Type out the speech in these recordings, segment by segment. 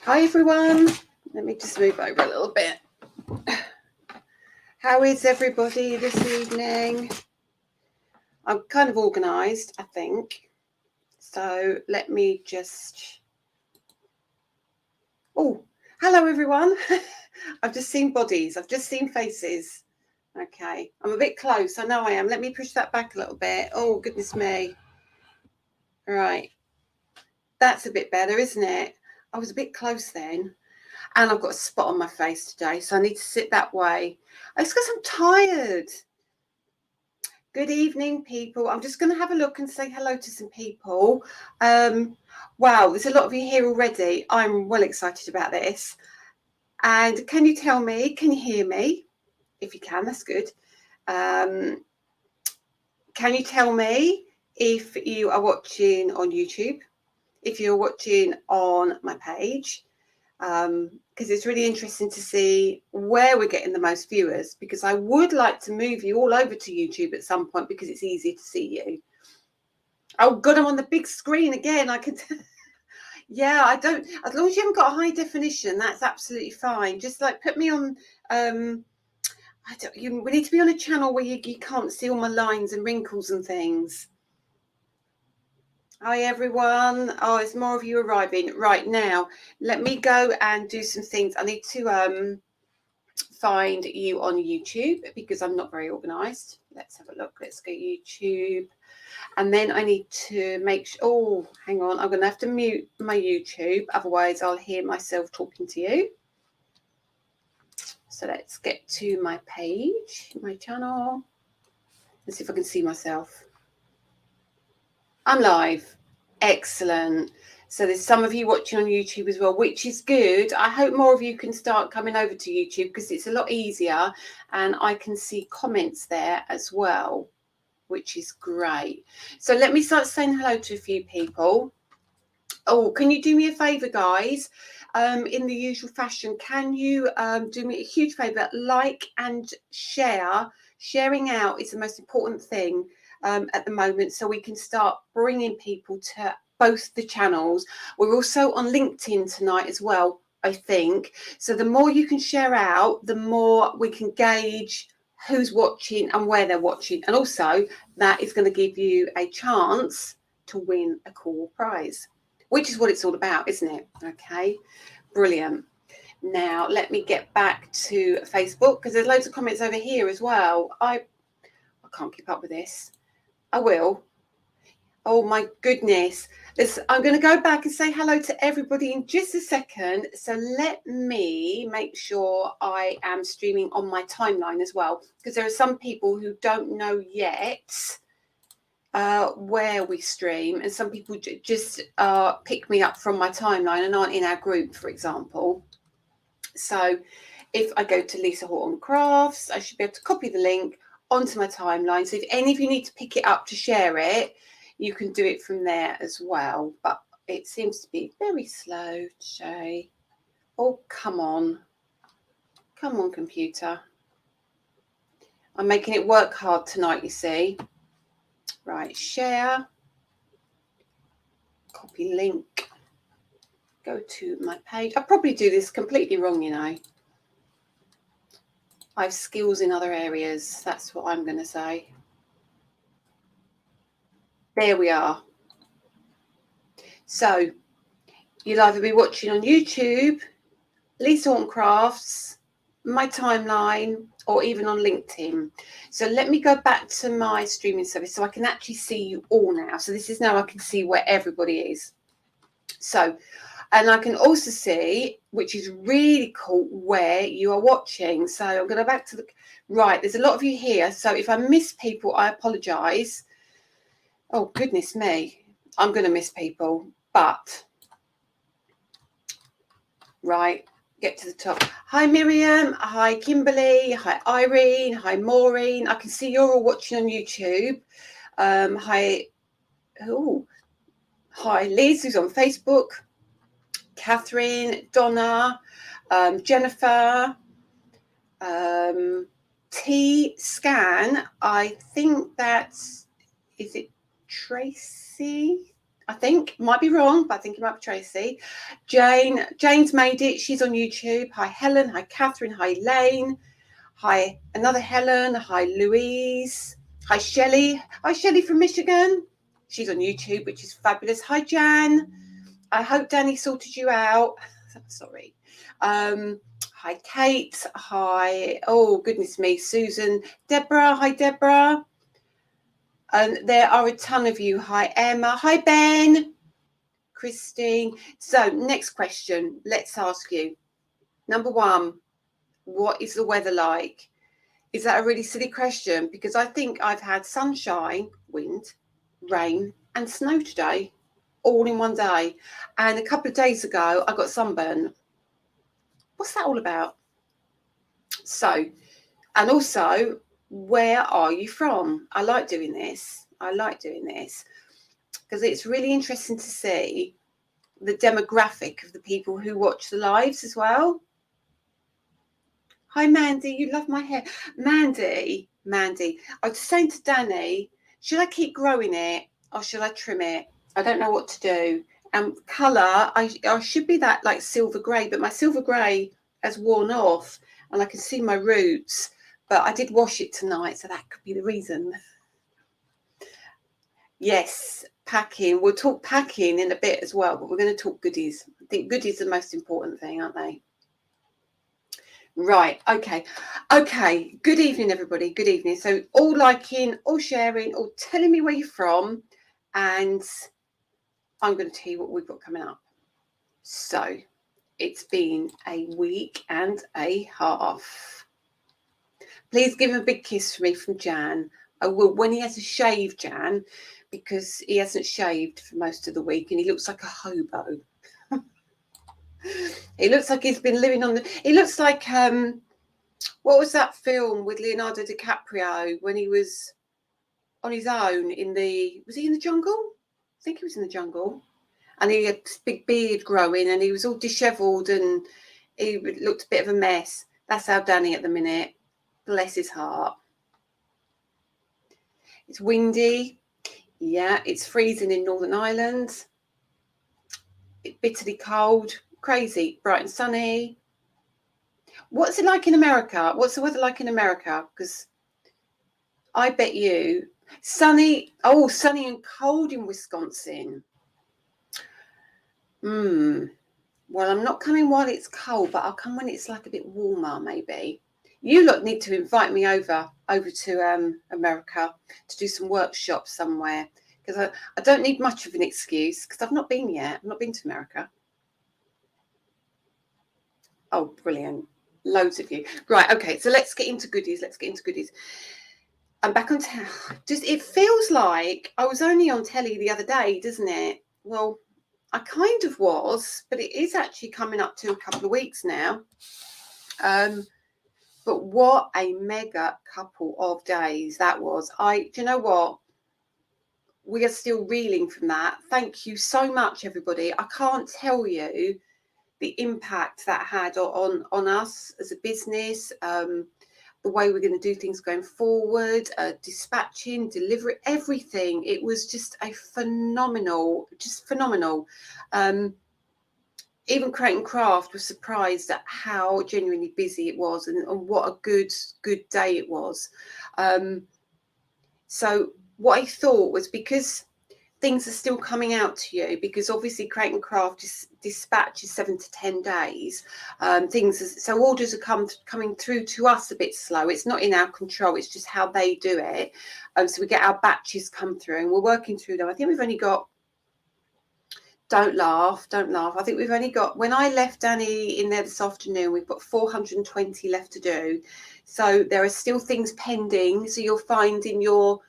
Hi everyone, let me just move over a little bit. How is everybody this evening? I'm kind of organised, I think. So let me just... Oh, hello everyone. I've just seen bodies, I've just seen faces. Okay, I'm a bit close, I know I am. Let me push that back a little bit. Oh, goodness me. All right, that's a bit better, isn't it? I was a bit close then. And I've got a spot on my face today, so I need to sit that way. It's because I'm tired. Good evening, people. I'm just going to have a look and say hello to some people. Wow, there's a lot of you here already. I'm well excited about this. And can you tell me, can you hear me? If you can, that's good. Can you tell me if you are watching on YouTube, if you're watching on my page? Because it's really interesting to see where we're getting the most viewers, because I would like to move you all over to YouTube at some point because it's easier to see you. Oh God, I'm on the big screen again. I could yeah, I don't, as long as you haven't got a high definition, that's absolutely fine. Just like put me on we need to be on a channel where you can't see all my lines and wrinkles and things. Hi everyone. Oh, it's more of you arriving right now. Let me go and do some things. I need to find you on YouTube because I'm not very organized. Let's have a look. Let's go YouTube. And then I need to make sure, oh, hang on. I'm going to have to mute my YouTube. Otherwise I'll hear myself talking to you. So let's get to my page, my channel. Let's see if I can see myself. I'm live. Excellent. So there's some of you watching on YouTube as well, which is good. I hope more of you can start coming over to YouTube because it's a lot easier and I can see comments there as well, which is great. So let me start saying hello to a few people. Oh, can you do me a favour, guys? In the usual fashion, can you do me a huge favour? Like and share. Sharing out is the most important thing at the moment, so we can start bringing people to both the channels. We're also on LinkedIn tonight as well, I think. So the more you can share out, the more we can gauge who's watching and where they're watching. And also that is going to give you a chance to win a cool prize, which is what it's all about, isn't it? Okay, brilliant. Now, let me get back to Facebook because there's loads of comments over here as well. I can't keep up with this. I will. Oh, my goodness. I'm going to go back and say hello to everybody in just a second. So let me make sure I am streaming on my timeline as well, because there are some people who don't know yet where we stream, and some people just pick me up from my timeline and aren't in our group, for example. So if I go to Lisa Horton Crafts, I should be able to copy the link onto my timeline. So if any of you need to pick it up to share it, you can do it from there as well. But it seems to be very slow today. Oh, come on. Come on, computer. I'm making it work hard tonight, you see. Right, share. Copy link. Go to my page. I probably do this completely wrong, you know. I have skills in other areas. That's what I'm going to say. There we are. So you'll either be watching on YouTube, Lisa Horton Crafts, my timeline, or even on LinkedIn. So let me go back to my streaming service so I can actually see you all now. So this is now I can see where everybody is. So, and I can also see, which is really cool, where you are watching. So I'm going to go back to the right. There's a lot of you here. So if I miss people, I apologise. Oh, goodness me. I'm going to miss people. But, right, get to the top. Hi, Miriam. Hi, Kimberly. Hi, Irene. Hi, Maureen. I can see you're all watching on YouTube. Hi, Liz, who's on Facebook. Catherine, Donna, Jennifer, T Scan. I think is it Tracy? I think. Might be wrong, but I think it might be Tracy. Jane's made it. She's on YouTube. Hi, Helen. Hi, Catherine. Hi, Lane. Hi, another Helen. Hi, Louise. Hi, Shelley. Hi, Shelley from Michigan. She's on YouTube, which is fabulous. Hi, Jan. I hope Danny sorted you out. Sorry. Hi, Kate. Hi. Oh, goodness me. Susan. Deborah. Hi, Deborah. And there are a ton of you. Hi, Emma. Hi, Ben. Christine. So, next question. Let's ask you. Number one, what is the weather like? Is that a really silly question? Because I think I've had sunshine, wind, rain, and snow today, all in one day. And a couple of days ago, I got sunburn. What's that all about? So, and also, where are you from? I like doing this. Because it's really interesting to see the demographic of the people who watch the lives as well. Hi, Mandy. You love my hair. Mandy. I was saying to Danny, should I keep growing it or should I trim it? I don't know what to do. And colour, I should be that like silver grey, but my silver grey has worn off and I can see my roots. But I did wash it tonight, so that could be the reason. Yes, packing. We'll talk packing in a bit as well, but we're going to talk goodies. I think goodies are the most important thing, aren't they? Right. Okay. Good evening, everybody. Good evening. So all liking, all sharing, all telling me where you're from, and I'm going to tell you what we've got coming up. So it's been a week and a half. Please give him a big kiss for me from Jan. I will when he has a shave, Jan, because he hasn't shaved for most of the week and he looks like a hobo. He looks like he's been living on the. He looks like what was that film with Leonardo DiCaprio when he was on his own in the? Was he in the jungle? I think he was in the jungle, and he had this big beard growing, and he was all dishevelled, and he looked a bit of a mess. That's how Danny at the minute. Bless his heart. It's windy. Yeah, it's freezing in Northern Ireland. It's bitterly cold. Crazy, bright and sunny. What's it like in America? What's the weather like in America? Because I bet you sunny and cold in Wisconsin. Well, I'm not coming while it's cold, but I'll come when it's like a bit warmer, maybe. You lot need to invite me over to America to do some workshops somewhere, because I don't need much of an excuse because I've not been yet. I've not been to America. Oh, brilliant. Loads of you. Right, okay, so let's get into goodies. I'm back on telly. Just it feels like I was only on telly the other day, doesn't it? Well, I kind of was, but it is actually coming up to a couple of weeks now. But what a mega couple of days that was. Do you know what? We are still reeling from that. Thank you so much, everybody. I can't tell you the impact that had on us as a business, the way we're going to do things going forward, dispatching, delivery, everything. It was just a phenomenal. Even Create and Craft was surprised at how genuinely busy it was and what a good day it was. So what I thought was, because things are still coming out to you, because obviously Create and Craft dispatch is 7 to 10 days. So orders are coming through to us a bit slow. It's not in our control. It's just how they do it. So we get our batches come through and we're working through them. I think we've only got. Don't laugh. I think we've only got, when I left Danny in there this afternoon, we've got 420 left to do. So there are still things pending. So you'll find in your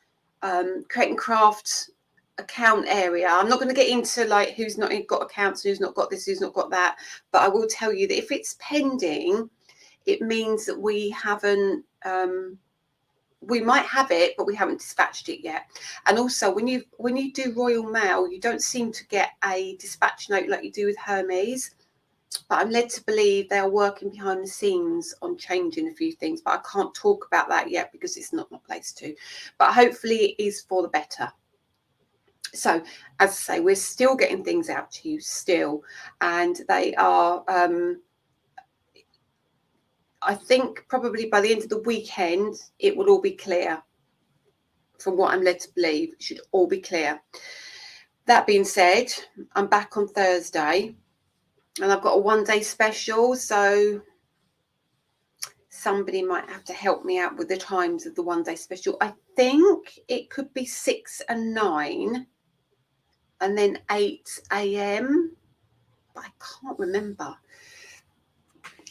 Create and Craft account area. I'm not going to get into like who's not got accounts, who's not got this, who's not got that. But I will tell you that if it's pending, it means that we haven't. We might have it, but we haven't dispatched it yet. And also, when you do Royal Mail, you don't seem to get a dispatch note like you do with Hermes. But I'm led to believe they are working behind the scenes on changing a few things. But I can't talk about that yet because it's not my place to. But hopefully, it is for the better. So, as I say, we're still getting things out to you still, and they are, I think probably by the end of the weekend, it will all be clear. From what I'm led to believe, it should all be clear. That being said, I'm back on Thursday, and I've got a one-day special, so somebody might have to help me out with the times of the one-day special. I think it could be 6 and 9, and then 8 a.m, but I can't remember.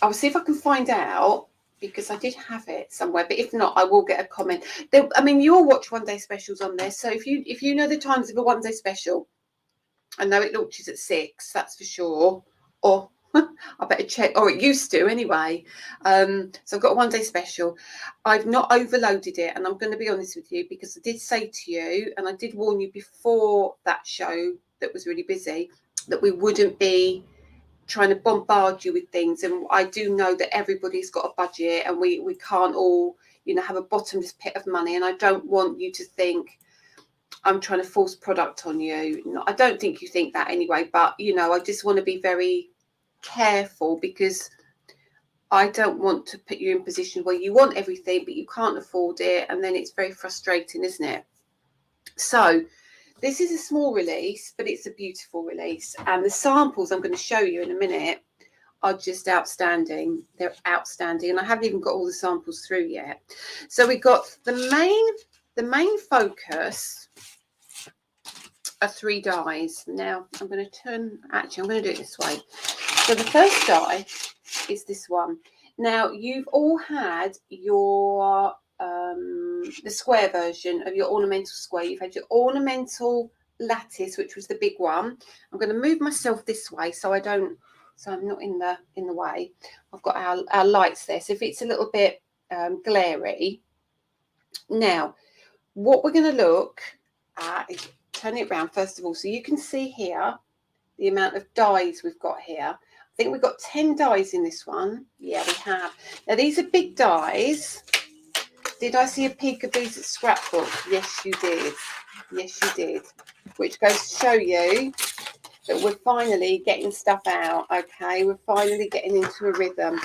I'll see if I can find out, because I did have it somewhere, but if not, I will get a comment. I mean, you all watch one-day specials on there, so if you know the times of a one-day special, I know it launches at 6, that's for sure, or I better check, or it used to anyway. So I've got a one-day special. I've not overloaded it, and I'm going to be honest with you, because I did say to you, and I did warn you before that show that was really busy, that we wouldn't be trying to bombard you with things. And I do know that everybody's got a budget, and we can't all, have a bottomless pit of money. And I don't want you to think I'm trying to force product on you. No, I don't think you think that anyway, but I just want to be very careful, because I don't want to put you in a position where you want everything but you can't afford it, and then it's very frustrating, isn't it? So this is a small release, but it's a beautiful release, and the samples I'm going to show you in a minute are just outstanding. They're outstanding, and I haven't even got all the samples through yet. So we got the main focus are 3 dyes. Now I'm going to do it this way. So the first dye is this one. Now you've all had your the square version of your ornamental square. You've had your ornamental lattice, which was the big one. I'm going to move myself this way so I'm not in the way. I've got our lights there, so if it's a little bit glary. Now what we're going to look at is, turn it around first of all, so you can see here the amount of dyes we've got here. I think we've got 10 dyes in this one. Yeah, we have. Now these are big dyes. Did I see a peek of these at Scrapbook? Yes, you did. Yes, you did. Which goes to show you that we're finally getting stuff out. Okay, we're finally getting into a rhythm.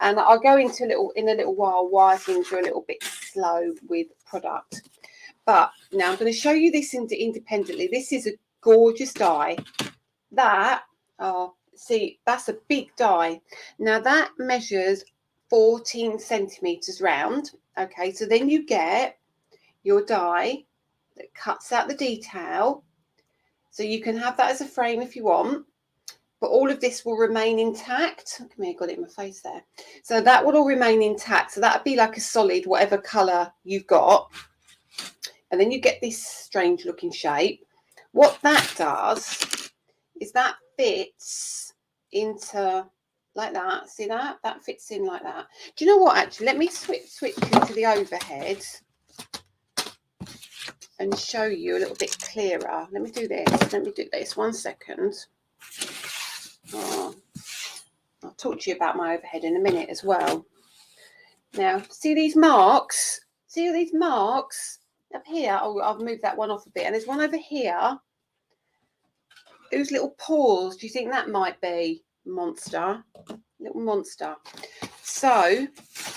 And I'll go into in a little while why things are a little bit slow with product. But now I'm going to show you this independently. This is a gorgeous dye. See, that's a big dye. Now that measures 14 centimeters round. Okay, so then you get your dye that cuts out the detail. So you can have that as a frame if you want, but all of this will remain intact. Come here, got it in my face there. So that will all remain intact. So that'd be like a solid, whatever color you've got. And then you get this strange looking shape. What that does is that fits into like that. See that? That fits in like that. Do you know what, actually? Let me switch into the overhead and show you a little bit clearer. Let me do this. 1 second. I'll talk to you about my overhead in a minute as well. Now, see these marks? See these marks up here? Oh, I've moved that one off a bit. And there's one over here. Those little paws, do you think that might be monster? Little monster. So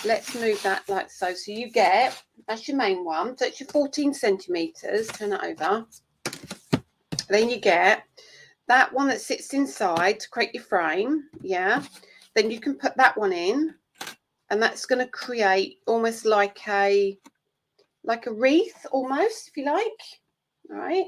let's move that like so. So you get, that's your main one. So it's your 14 centimeters. Turn that over. Then you get that one that sits inside to create your frame. Yeah. Then you can put that one in, and that's going to create almost like a wreath, almost, if you like. All right.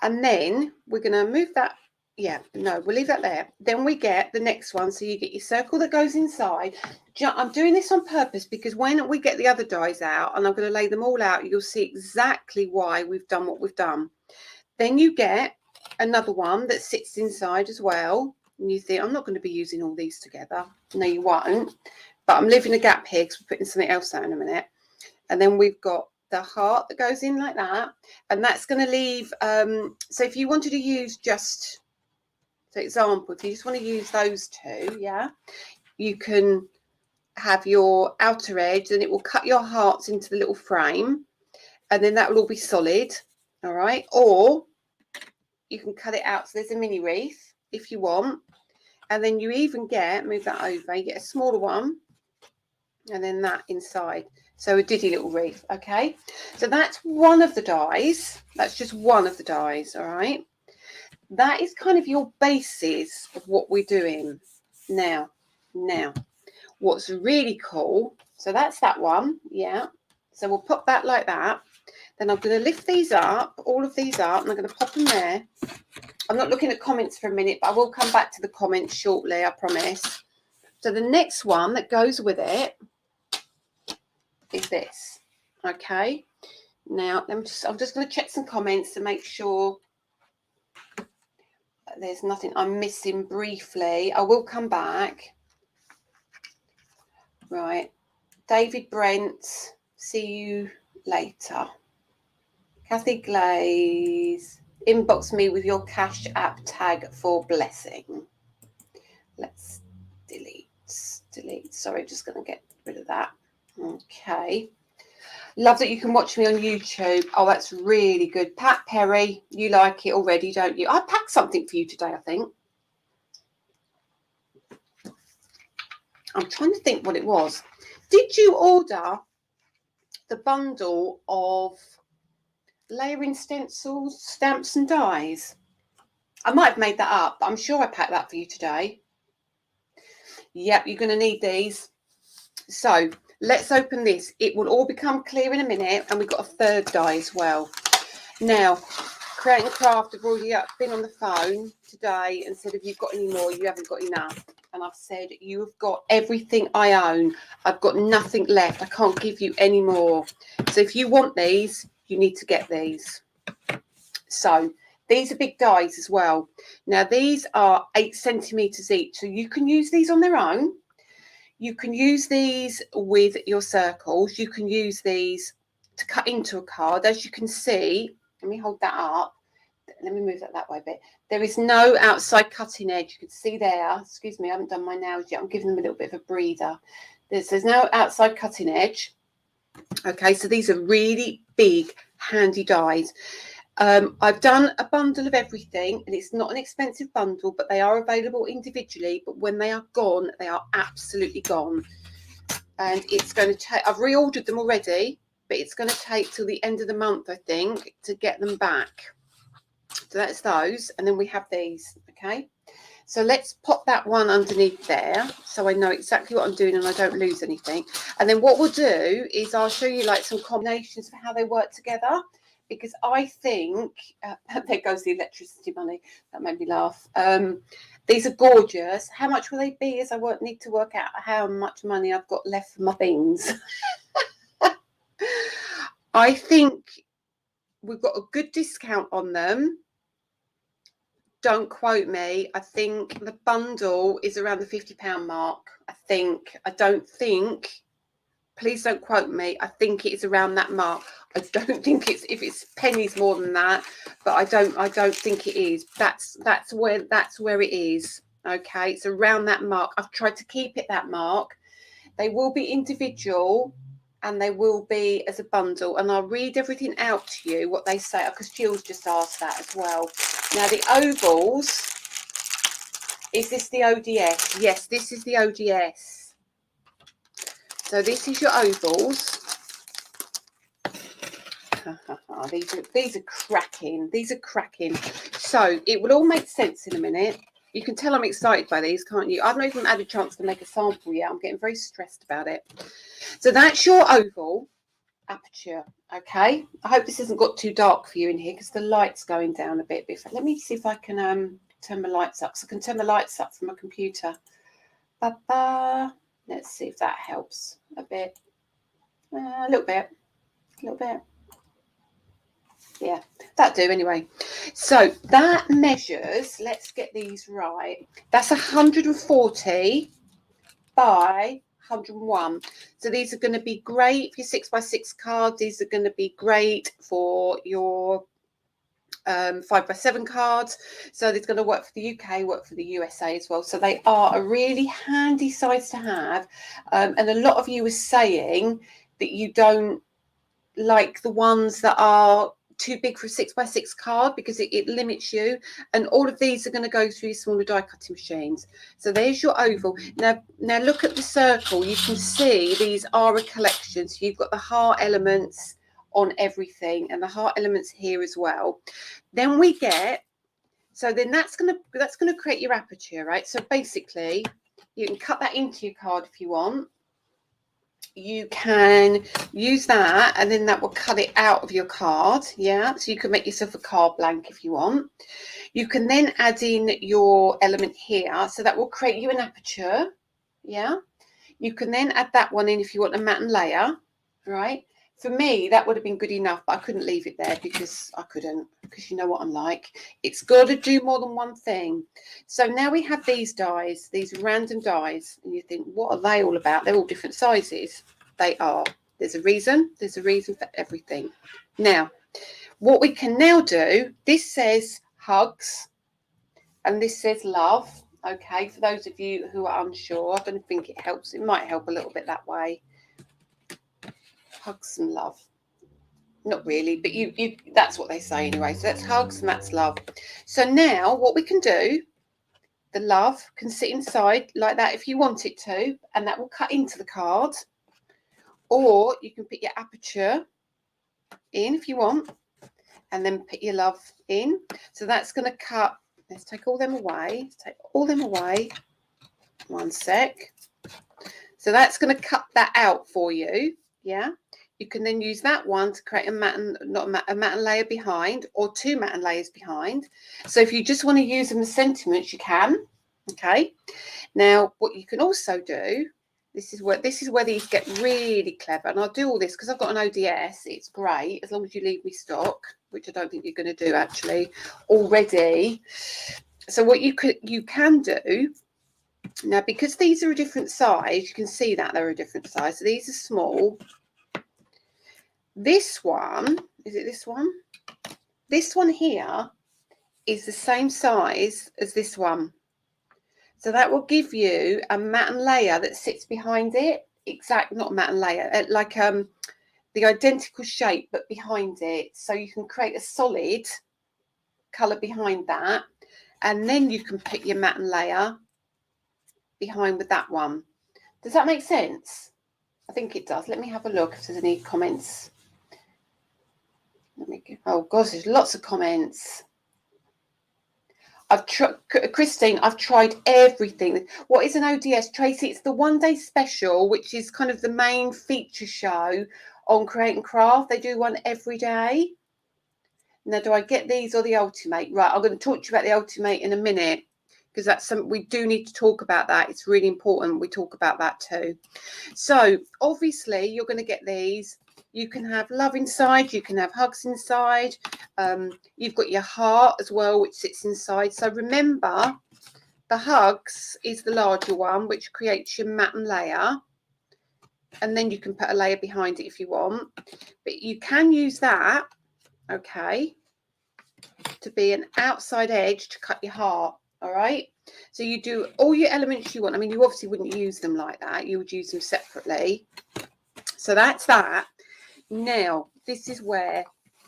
And then we're going to move that. Yeah, no, we'll leave that there. Then we get the next one. So you get your circle that goes inside. I'm doing this on purpose because when we get the other dies out, and I'm going to lay them all out, you'll see exactly why we've done what we've done. Then you get another one that sits inside as well. And you think, I'm not going to be using all these together. No, you won't. But I'm leaving a gap here because we're putting something else out in a minute. And then we've got the heart that goes in like that. And that's going to leave. So if you wanted to use just, for example, if you just want to use those two, yeah, you can have your outer edge, and it will cut your hearts into the little frame. And then that will all be solid. All right, or you can cut it out. So there's a mini wreath if you want. And then you even get, move that over, you get a smaller one. And then that inside. So a diddy little wreath, okay? So that's one of the dies. That's just one of the dies, all right? That is kind of your basis of what we're doing. Now, what's really cool, so that's that one, yeah. So we'll pop that like that. Then I'm going to lift these up, all of these up, and I'm going to pop them there. I'm not looking at comments for a minute, but I will come back to the comments shortly, I promise. So the next one that goes with it is this, okay? Now, I'm just going to check some comments to make sure there's nothing I'm missing briefly. I will come back. Right. David Brent, see you later. Kathy Glaze, inbox me with your Cash App tag for blessing. Let's delete. Sorry, just going to get rid of that. Okay. Love that you can watch me on YouTube. Oh, that's really good. Pat Perry, you like it already, don't you? I packed something for you today, I think. I'm trying to think what it was. Did you order the bundle of layering stencils, stamps and dies? I might have made that up, but I'm sure I packed that for you today. Yep, you're going to need these. So let's open this. It will all become clear in a minute, and we've got a third die as well. Now, Create and Craft have already been on the phone today and said, have you got any more? You haven't got enough. And I've said, you've got everything I own. I've got nothing left. I can't give you any more. So if you want these, you need to get these. So these are big dies as well. Now, these are 8 centimetres each. So you can use these on their own. You can use these with your circles. You can use these to cut into a card. As you can see, let me hold that up. Let me move that way a bit. There is no outside cutting edge. You can see there. Excuse me, I haven't done my nails yet. I'm giving them a little bit of a breather. There's no outside cutting edge. Okay, so these are really big, handy dies. I've done a bundle of everything, and it's not an expensive bundle, but they are available individually. But when they are gone, they are absolutely gone. And it's going to take, I've reordered them already, but it's going to take till the end of the month, I think, to get them back. So that's those. And then we have these. Okay. So let's pop that one underneath there, so I know exactly what I'm doing and I don't lose anything. And then what we'll do is I'll show you like some combinations for how they work together, because I think there goes the electricity money. That made me laugh. These are gorgeous. How much will they be? As I won't need to work out how much money I've got left for my things. I think we've got a good discount on them. Don't quote me. I think the bundle is around the £50 mark. I don't think, please don't quote me. I think it is around that mark. I don't think if it's pennies more than that, but I don't think it is. That's where it is. Okay, it's around that mark. I've tried to keep it that mark. They will be individual and they will be as a bundle, and I'll read everything out to you what they say, because Jill's just asked that as well. Now the ovals, is this the ODS? Yes, this is the ODS. So this is your ovals. These are cracking. These are cracking. So it will all make sense in a minute. You can tell I'm excited by these, can't you? I've not even had a chance to make a sample yet. I'm getting very stressed about it. So that's your oval aperture. Okay. I hope this hasn't got too dark for you in here, because the light's going down a bit. Let me see if I can turn my lights up. So I can turn the lights up from my computer. Let's see if that helps a bit. A little bit. Yeah, that do anyway. So that measures, let's get these right. That's 140 by 101. So these are going to be great for your 6x6 cards. These are going to be great for your 5x7 cards. So it's going to work for the UK, work for the USA as well. So they are a really handy size to have. And a lot of you are saying that you don't like the ones that are too big for a 6x6 card because it limits you. And all of these are going to go through smaller die cutting machines. So there's your oval. Now look at the circle. You can see these are a collection. So you've got the heart elements on everything and the heart elements here as well. Then we get, so then that's going to create your aperture, right? So basically you can cut that into your card if you want. You can use that and then that will cut it out of your card. Yeah, so you can make yourself a card blank if you want. You can then add in your element here, so that will create you an aperture. Yeah, you can then add that one in if you want a matte layer, right? For me that would have been good enough, but I couldn't leave it there because I couldn't, because you know what I'm like, it's got to do more than one thing. So now we have these dies, these random dies, and you think, what are they all about? They're all different sizes. They are. There's a reason for everything. Now what we can now do, this says hugs and this says love. Okay, for those of you who are unsure, I don't think it helps, it might help a little bit that way. Hugs and love, not really, but you that's what they say anyway. So that's hugs and that's love. So now what we can do, the love can sit inside like that if you want it to, and that will cut into the card, or you can put your aperture in if you want and then put your love in. So that's going to cut, let's take all them away, one sec. So that's going to cut that out for you. Yeah, you can then use that one to create a matte layer behind, or two matte layers behind. So if you just want to use them as sentiments, you can. Okay, now what you can also do, this is where these get really clever, and I'll do all this because I've got an ODS. It's great as long as you leave me stock, which I don't think you're going to do actually already. So what you can do now, because these are a different size, you can see that they're a different size. So these are small. This one, is it this one? This one here is the same size as this one. So that will give you a matte layer that sits behind it. Not a matte layer, like the identical shape, but behind it. So you can create a solid colour behind that. And then you can put your matte layer behind with that one. Does that make sense? I think it does. Let me have a look if there's any comments. Oh gosh, there's lots of comments. Christine, I've tried everything. What is an ODS, Tracy? It's the one-day special, which is kind of the main feature show on Create and Craft. They do one every day. Now, do I get these or the Ultimate? Right, I'm going to talk to you about the Ultimate in a minute, because that's something we do need to talk about. That it's really important we talk about that too. So obviously you're going to get these. You can have love inside, you can have hugs inside, you've got your heart as well, which sits inside. So remember, the hugs is the larger one, which creates your matte layer, and then you can put a layer behind it if you want, but you can use that, okay, to be an outside edge to cut your heart. All right, so you do all your elements you want. I mean, you obviously wouldn't use them like that, you would use them separately. So that's that. Now this is where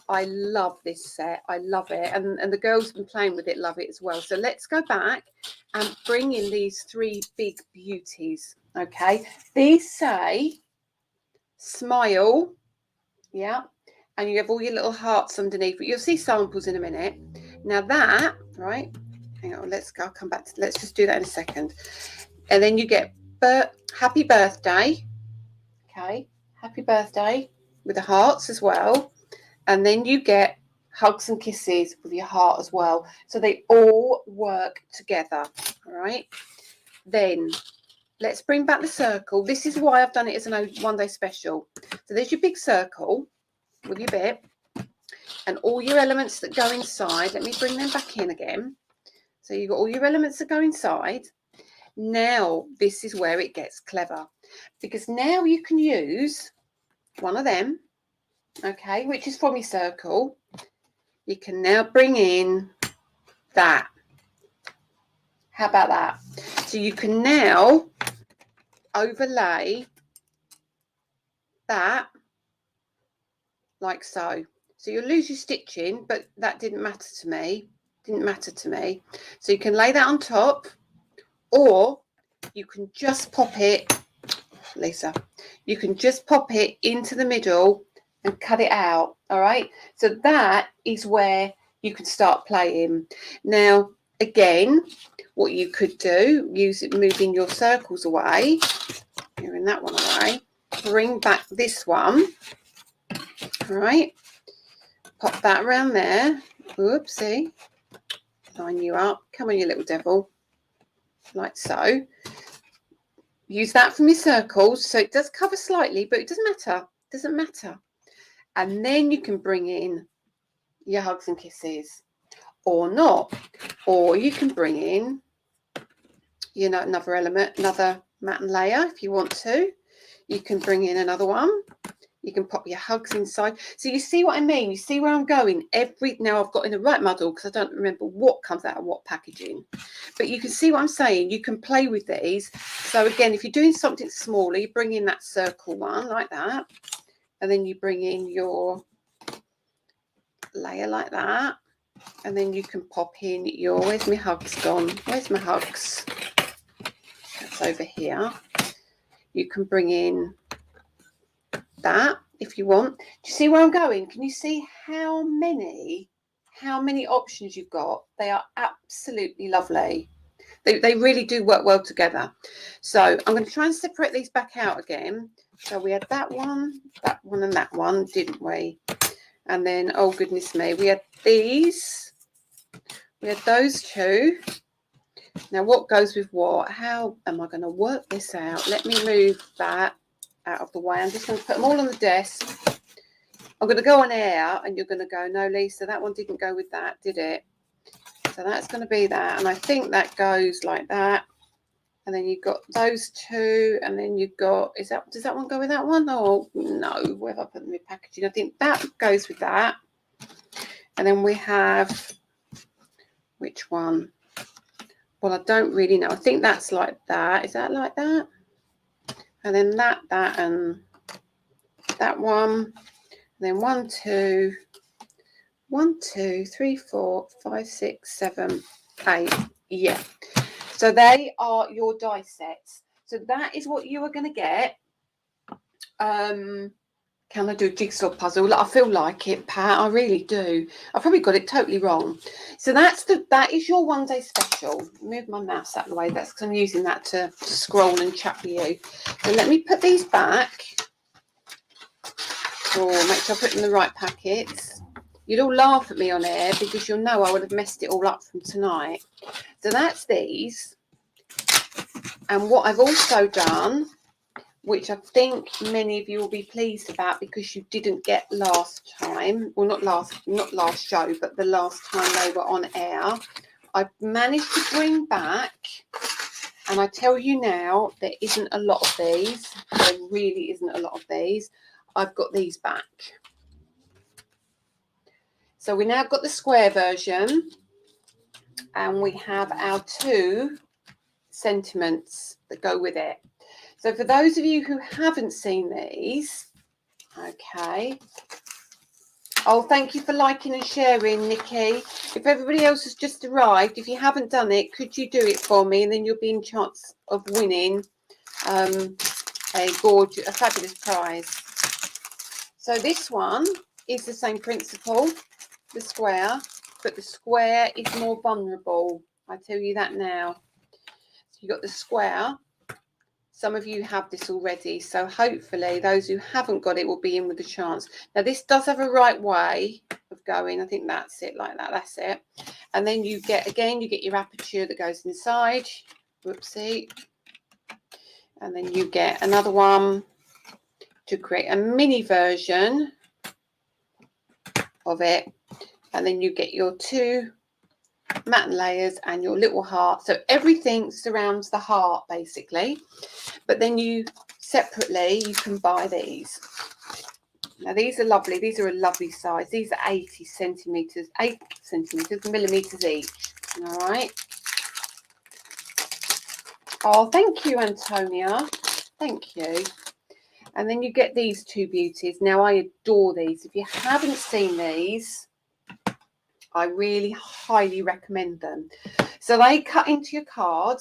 I love this set. I love it, and the girls have been playing with it, love it as well. So let's go back and bring in these three big beauties. Okay, these say smile, yeah, and you have all your little hearts underneath, but you'll see samples in a minute. Now that, right, hang on, I'll come back to, let's just do that in a second. And then you get happy birthday, okay, happy birthday with the hearts as well, and then you get hugs and kisses with your heart as well. So they all work together. All right, then let's bring back the circle. This is why I've done it as a one-day special. So there's your big circle with your bit and all your elements that go inside. Let me bring them back in again. So you've got all your elements that go inside. Now this is where it gets clever, because now you can use one of them, okay, which is from your circle. You can now bring in that. How about that? So you can now overlay that like so. So you'll lose your stitching, but that didn't matter to me. So you can lay that on top, or you can just pop it, Lisa, you can just pop it into the middle and cut it out. All right, so that is where you can start playing. Now again, what you could do, use it moving your circles away, moving that one away, bring back this one. All right, pop that around there. Oopsie, line you up, come on you little devil, like so. Use that from your circles, so it does cover slightly, but it doesn't matter. And then you can bring in your hugs and kisses, or not, or you can bring in, you know, another element, another mat and layer if you want to. You can bring in another one. You can pop your hugs inside. So you see what I mean? You see where I'm going? Now I've got in the right muddle because I don't remember what comes out of what packaging. But you can see what I'm saying. You can play with these. So again, if you're doing something smaller, you bring in that circle one like that. And then you bring in your layer like that. And then you can pop in your, where's my hugs gone? Where's my hugs? That's over here. You can bring in that if you want. Do you see where I'm going? Can you see how many options you've got? They are absolutely lovely. They really do work well together. So I'm going to try and separate these back out again. So we had that one, and that one, didn't we? And then, oh goodness me, we had these, we had those two. Now what goes with what? How am I going to work this out? Let me move that out of the way. I'm just going to put them all on the desk. I'm going to go on air and you're going to go, no Lisa, that one didn't go with that, did it? So that's going to be that, and I think that goes like that. And then you've got those two, and then you've got, does that one go with that one? Oh no, where have I put them in packaging? I think that goes with that. And then we have, which one? Well, I don't really know. I think that's like that. Is that like that? And then that, and that one. And then 1, 2, 3, 4, 5, 6, 7, 8. Yeah. So they are your die sets. So that is what you are going to get. Can I do a jigsaw puzzle? I feel like it, Pat. I really do. I probably got it totally wrong. So that is your one day special. Move my mouse out of the way. That's because I'm using that to scroll and chat with you. So let me put these back. Or make sure I put them in the right packets. You'd all laugh at me on air because you'll know I would have messed it all up from tonight. So that's these. And what I've also done, which I think many of you will be pleased about because you didn't get last time, well not last show, but the last time they were on air, I've managed to bring back, and I tell you now, there isn't a lot of these. There really isn't a lot of these. I've got these back. So we now got the square version, and we have our 2 sentiments that go with it. So for those of you who haven't seen these, okay. Oh, thank you for liking and sharing, Nikki. If everybody else has just arrived, if you haven't done it, could you do it for me? And then you'll be in chance of winning a fabulous prize. So this one is the same principle, the square, but the square is more vulnerable. I tell you that now. So you got the square. Some of you have this already, so hopefully those who haven't got it will be in with a chance. Now this does have a right way of going. I think that's it, like that. That's it. And then you get your aperture that goes inside. Whoopsie. And then you get another one to create a mini version of it. And then you get your 2 matte layers and your little heart. So everything surrounds the heart basically. But then you separately, you can buy these. Now these are lovely. These are a lovely size. These are 8 centimeters millimeters each. All right. Oh, thank you, Antonia. Thank you. And then you get these two beauties. Now, I adore these. If you haven't seen these, I really highly recommend them. So they cut into your card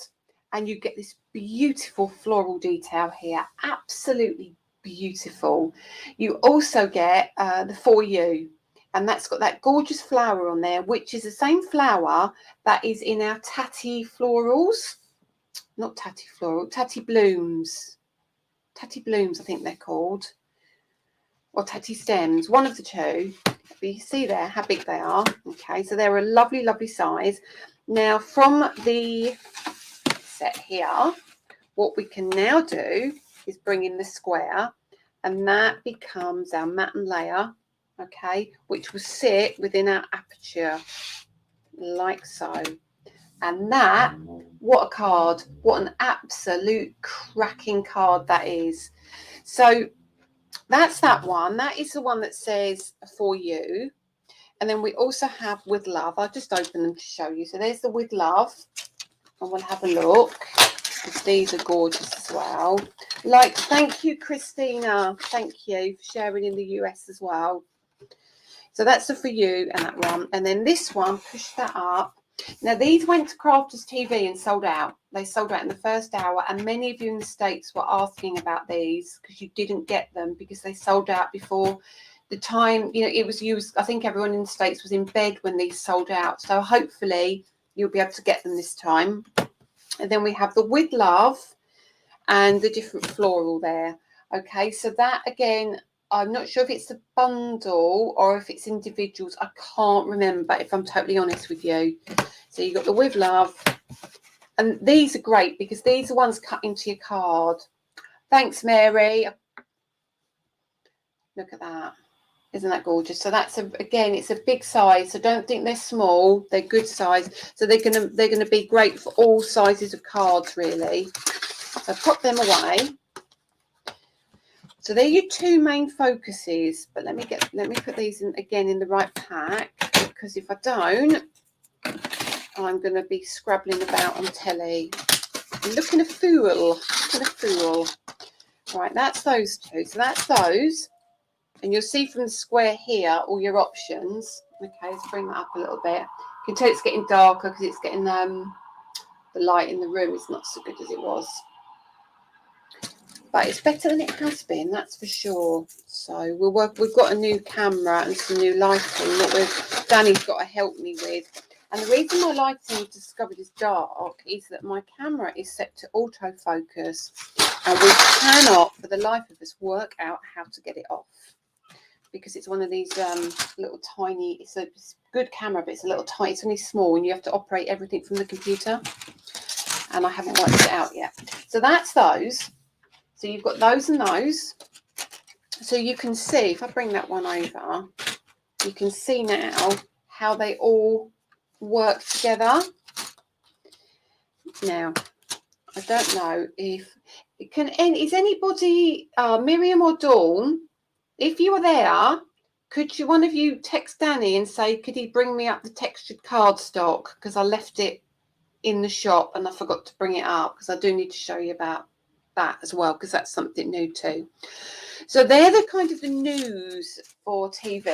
and you get this beautiful floral detail here. Absolutely beautiful. You also get the For You, and that's got that gorgeous flower on there, which is the same flower that is in our Tatty Florals. Not Tatty Floral, Tatty Blooms. Tatty Blooms, I think they're called. Or Tatty Stems, one of the two. But you see there how big they are. Okay, so they're a lovely, lovely size. Now, from the set here, what we can now do is bring in the square, and that becomes our matten layer, okay, which will sit within our aperture, like so. And that, what a card, what an absolute cracking card that is. So that's that one. That is the one that says For You. And then we also have With Love. I'll just open them to show you. So there's the With Love. And we'll have a look, because these are gorgeous as well. Like, thank you, Christina. Thank you for sharing in the US as well. So that's the For You and that one. And then this one, push that up. Now, these went to Crafters TV and sold out. They sold out in the first hour. And many of you in the States were asking about these because you didn't get them because they sold out before the time. You know, it was used. I think everyone in the States was in bed when these sold out. So hopefully you'll be able to get them this time. And then we have the With Love and the different floral there. Okay, so that again, I'm not sure if it's a bundle or if it's individuals. I can't remember, if I'm totally honest with you. So you've got the With Love. And these are great because these are ones cut into your card. Thanks, Mary. Look at that. Isn't that gorgeous? So that's again, it's a big size. So don't think they're small. They're good size. So they're gonna be great for all sizes of cards, really. So pop them away. So they're your two main focuses. But let me put these in again in the right pack, because if I don't, I'm gonna be scrabbling about on telly. I'm looking a fool. Right, that's those two. So that's those. And you'll see from the square here all your options. Okay, let's bring that up a little bit. You can tell it's getting darker because it's getting the light in the room is not so good as it was. But it's better than it has been, that's for sure. So we'll work. We've got a new camera and some new lighting that Danny's got to help me with. And the reason my lighting I've discovered is dark is that my camera is set to autofocus, and we cannot, for the life of us, work out how to get it off. Because it's one of these little tiny, it's a good camera, but it's a little tiny, it's only small, and you have to operate everything from the computer. And I haven't worked it out yet. So that's those. So you've got those and those. So you can see, if I bring that one over, you can see now how they all work together. Now, I don't know if it can, is anybody, Miriam or Dawn, if you were there, could you, one of you, text Danny and say, could he bring me up the textured cardstock? Because I left it in the shop and I forgot to bring it up, because I do need to show you about that as well, because that's something new too. So they're the kind of the news for TV.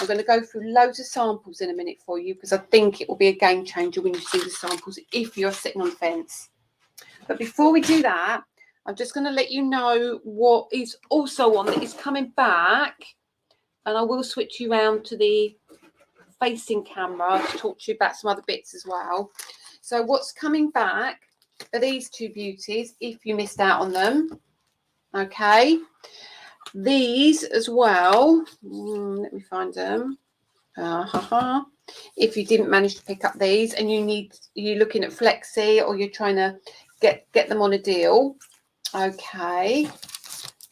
I'm going to go through loads of samples in a minute for you, because I think it will be a game changer when you see the samples if you're sitting on the fence. But before we do that, I'm just going to let you know what is also on that is coming back. And I will switch you around to the facing camera to talk to you about some other bits as well. So what's coming back are these two beauties, if you missed out on them. Okay. These as well. Let me find them. If you didn't manage to pick up these and you're looking at Flexi, or you're trying to get them on a deal. Okay.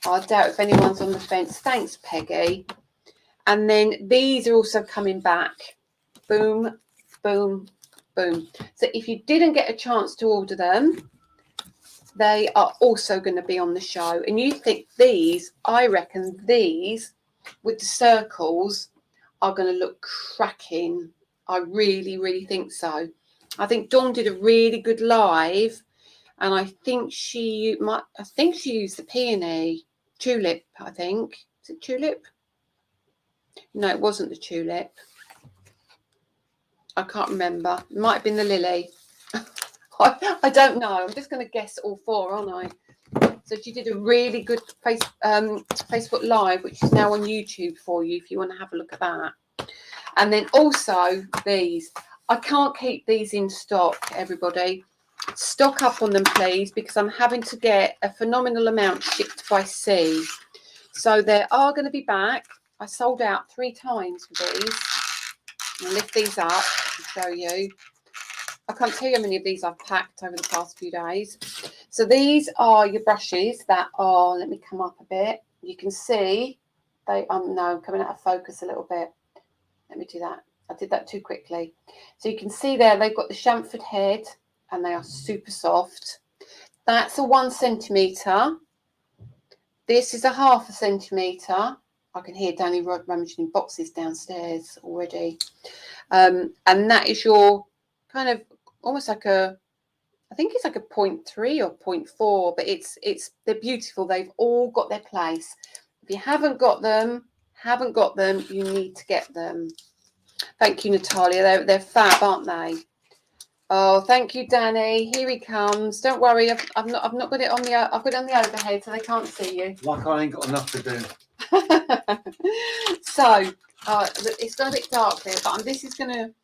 I doubt if anyone's on the fence. Thanks, Peggy. And then these are also coming back. Boom, boom, boom. So if you didn't get a chance to order them, they are also going to be on the show. And you think these, I reckon these with the circles are going to look cracking. I really, really think so. I think Dawn did a really good live, and I think she used the peony tulip, I think. Is it tulip? No, it wasn't the tulip. I can't remember. It might have been the lily. I don't know. I'm just going to guess all four, aren't I? So she did a really good Facebook Live, which is now on YouTube for you if you want to have a look at that. And then also these. I can't keep these in stock, everybody. Stock up on them, please, because I'm having to get a phenomenal amount shipped by sea. So they are going to be back. I sold out 3 times for these. I'll lift these up and show you. I can't tell you how many of these I've packed over the past few days. So these are your brushes that are, let me come up a bit. You can see they, no, I'm coming out of focus a little bit. Let me do that. I did that too quickly. So you can see there, they've got the chamfered head and they are super soft. That's a 1 centimetre. This is a 0.5 centimetre. I can hear Danny rummaging in boxes downstairs already. And that is your kind of almost like a, I think it's like a 0.3 or 0.4, but they're beautiful. They've all got their place. If you haven't got them, you need to get them. Thank you, Natalia. They're fab, aren't they? Oh, thank you, Danny. Here he comes. Don't worry, I've not got it on the. I've got it on the overhead, so they can't see you. Like I ain't got enough to do. So it's got a bit dark there, but this is gonna.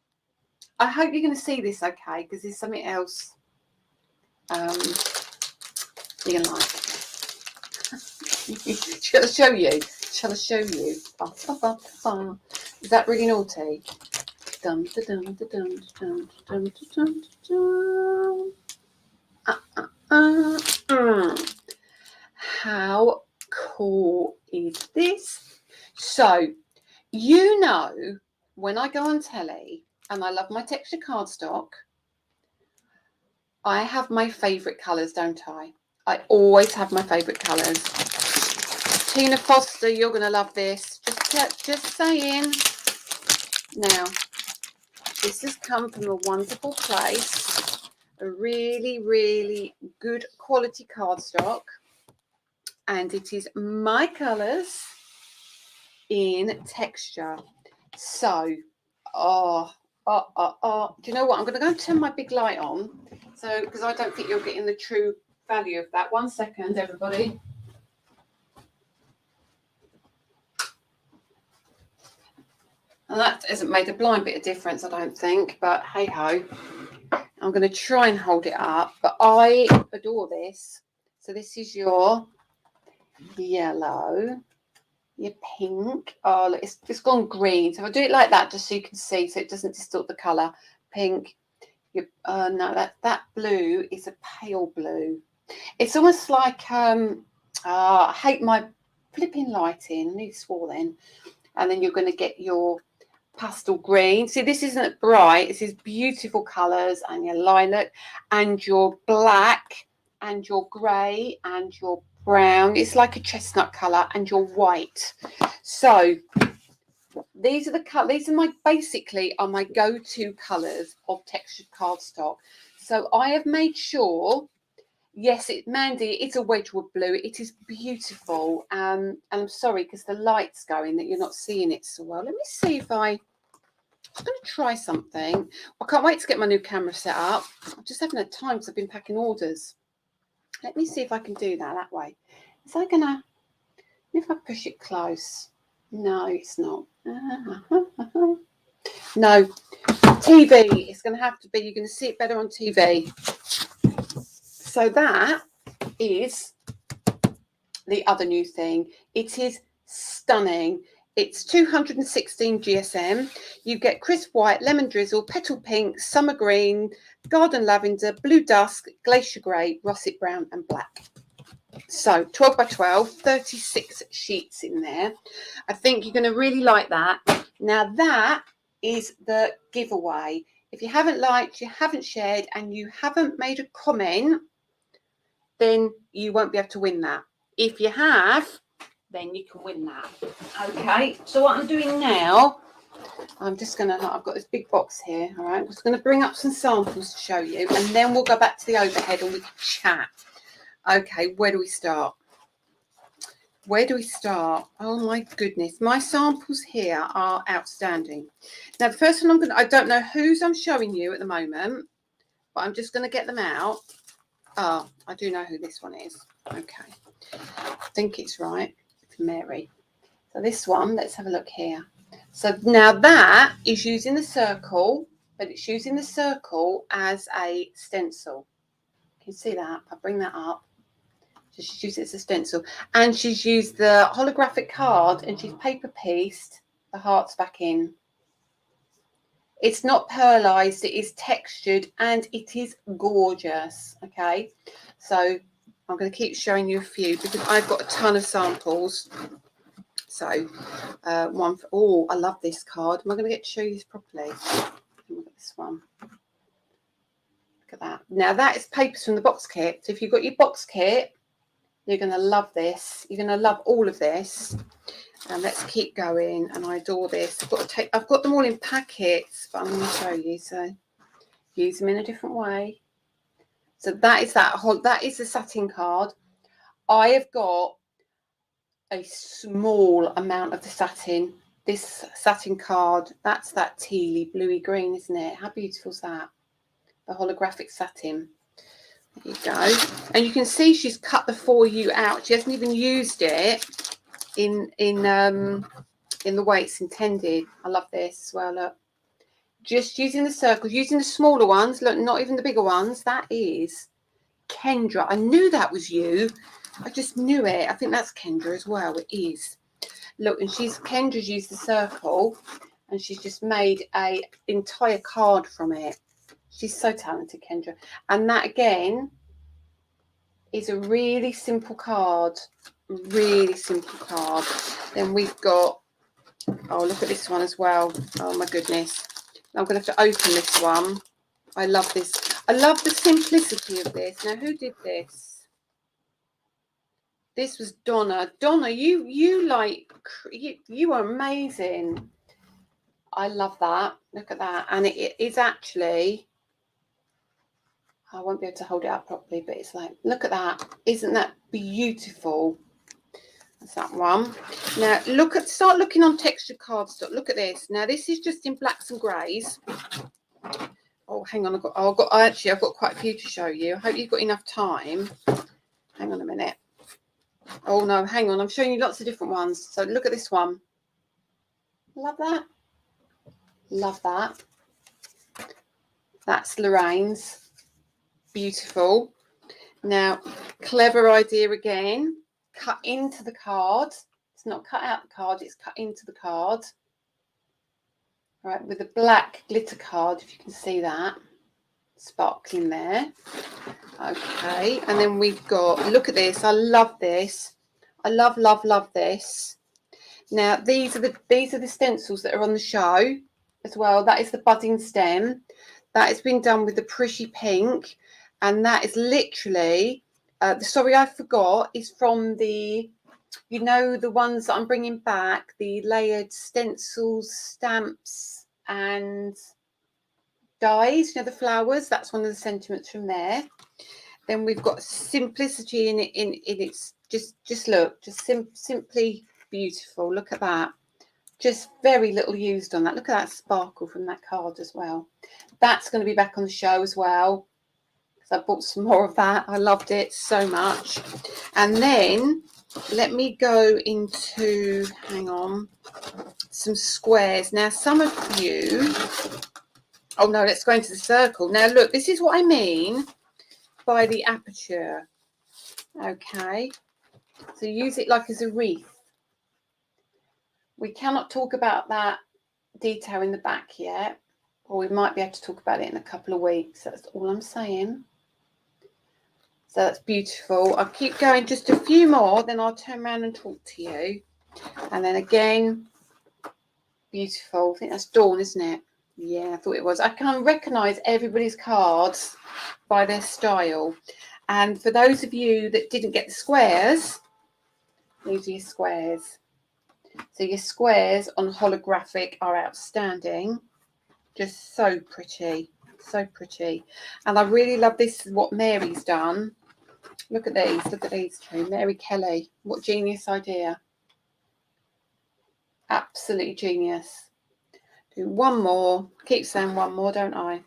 I hope you're gonna see this, okay? Because there's something else. You're gonna like. Shall I show you? Shall I show you? Is that really naughty? Dum, da, dum, da, dum, dum, dum, dum, dum. How cool is this? So, you know, when I go on telly and I love my texture cardstock, I have my favourite colours, don't I? I always have my favourite colours. Tina Foster, you're going to love this. Just saying. Now, this has come from a wonderful place. A really, really good quality cardstock. And it is my colours in texture. So, do you know what? I'm going to go and turn my big light on. So, because I don't think you're getting the true value of that. 1 second, everybody. And that hasn't made a blind bit of difference, I don't think. But hey ho. I'm going to try and hold it up. But I adore this. So this is your yellow, your pink. Oh, look, it's gone green. So I'll do it like that just so you can see, so it doesn't distort the colour. Pink. No, that blue is a pale blue. It's almost like I hate my flipping lighting. I need to swore then. And then you're going to get your pastel green. See, this isn't bright. This is beautiful colours, and your lilac, and your black, and your grey, and your brown. It's like a chestnut colour, and your white. So these are the colours. These are basically my go-to colours of textured cardstock. So I have made sure. Yes, Mandy, it's a Wedgwood blue. It is beautiful. And I'm sorry because the light's going that you're not seeing it so well. Let me see if I'm going to try something. I can't wait to get my new camera set up. I just haven't had time because I've been packing orders. Let me see if I can do that way. Is that going to, if I push it close? No, it's not. No, TV. It's going to have to be, you're going to see it better on TV. So that is the other new thing. It is stunning. It's 216 GSM. You get crisp white, lemon drizzle, petal pink, summer green, garden lavender, blue dusk, glacier grey, russet brown and black. So 12 by 12, 36 sheets in there. I think you're going to really like that. Now that is the giveaway. If you haven't liked, you haven't shared, and you haven't made a comment, then you won't be able to win that. If you have, then you can win that. Okay, so what I'm doing now, I'm just going to, I've got this big box here, all right? I'm just going to bring up some samples to show you, and then we'll go back to the overhead and we can chat. Okay, where do we start? where do we start? Oh my goodness, my samples here are outstanding. Now the first one I don't know whose I'm showing you at the moment, but I'm just going to get them out. I do know who this one is. Okay, I think it's right. It's Mary. So this one, let's have a look here. So now that is using the circle, but it's using the circle as a stencil. Can you see that? I'll bring that up. So she's used it as a stencil, and she's used the holographic card, and she's paper pieced the hearts back in. It's not pearlized, it is textured, and it is gorgeous. Okay, so I'm going to keep showing you a few because I've got a ton of samples. So one for, oh, I love this card. Am I going to get to show you this properly? Look at this one. Look at that. Now that is papers from the box kit. So if you've got your box kit, you're going to love this. You're going to love all of this. And let's keep going. And I adore this. I've got them all in packets, but I'm going to show you. So use them in a different way. So that is that is the satin card. I have got a small amount of the satin. This satin card, that's that tealy bluey green, isn't it? How beautiful is that? The holographic satin. There you go. And you can see she's cut the For You out. She hasn't even used it in the way it's intended. I love this as well. Look, just using the circles, using the smaller ones. Look, not even the bigger ones. That is Kendra. I knew that was you. I just knew it. I think that's Kendra as well. It is. Look, and Kendra's used the circle, and she's just made a entire card from it. She's so talented, Kendra. And that again is a really simple card. Really simple card. Then we've got, oh, look at this one as well. Oh my goodness. I'm going to have to open this one. I love this. I love the simplicity of this. Now, who did this? This was Donna. Donna, you are amazing. I love that. Look at that. And it is actually, I won't be able to hold it up properly, but it's like, look at that. Isn't that beautiful? That's that one. Now, start looking on textured cardstock. Look at this. Now, this is just in blacks and greys. Oh, hang on. I've got quite a few to show you. I hope you've got enough time. Hang on a minute. Oh, no, hang on. I'm showing you lots of different ones. So look at this one. Love that. Love that. That's Lorraine's. Beautiful. Now, clever idea again. Cut into the card. It's not cut out the card. It's cut into the card. Right, with a black glitter card, if you can see that. Sparkling there. Okay, and then we've got, look at this. I love this. I love this. Now these are the stencils that are on the show as well. That is the budding stem. That has been done with the pretty pink, and that is literally sorry, I forgot, is from the, you know, the ones that I'm bringing back, the layered stencils, stamps and dies, you know, the flowers. That's one of the sentiments from there. Then we've got simplicity in it. In it's just look, just simply beautiful. Look at that. Just very little used on that. Look at that sparkle from that card as well. That's going to be back on the show as well, because I bought some more of that. I loved it so much. And then let me go into, hang on, some squares. Now, some of you, oh no, let's go into the circle. Now, look, this is what I mean by the aperture. Okay, so use it like as a wreath. We cannot talk about that detail in the back yet, or we might be able to talk about it in a couple of weeks. That's all I'm saying. So that's beautiful. I'll keep going just a few more, then I'll turn around and talk to you. And then again, beautiful. I think that's Dawn, isn't it? Yeah, I thought it was. I can recognise everybody's cards by their style. And for those of you that didn't get the squares, these are your squares. So your squares on holographic are outstanding. Just so pretty. So pretty. And I really love this, what Mary's done. Look at these two. Mary Kelly, what genius idea. Absolutely genius. Do one more. Keep saying one more, don't I?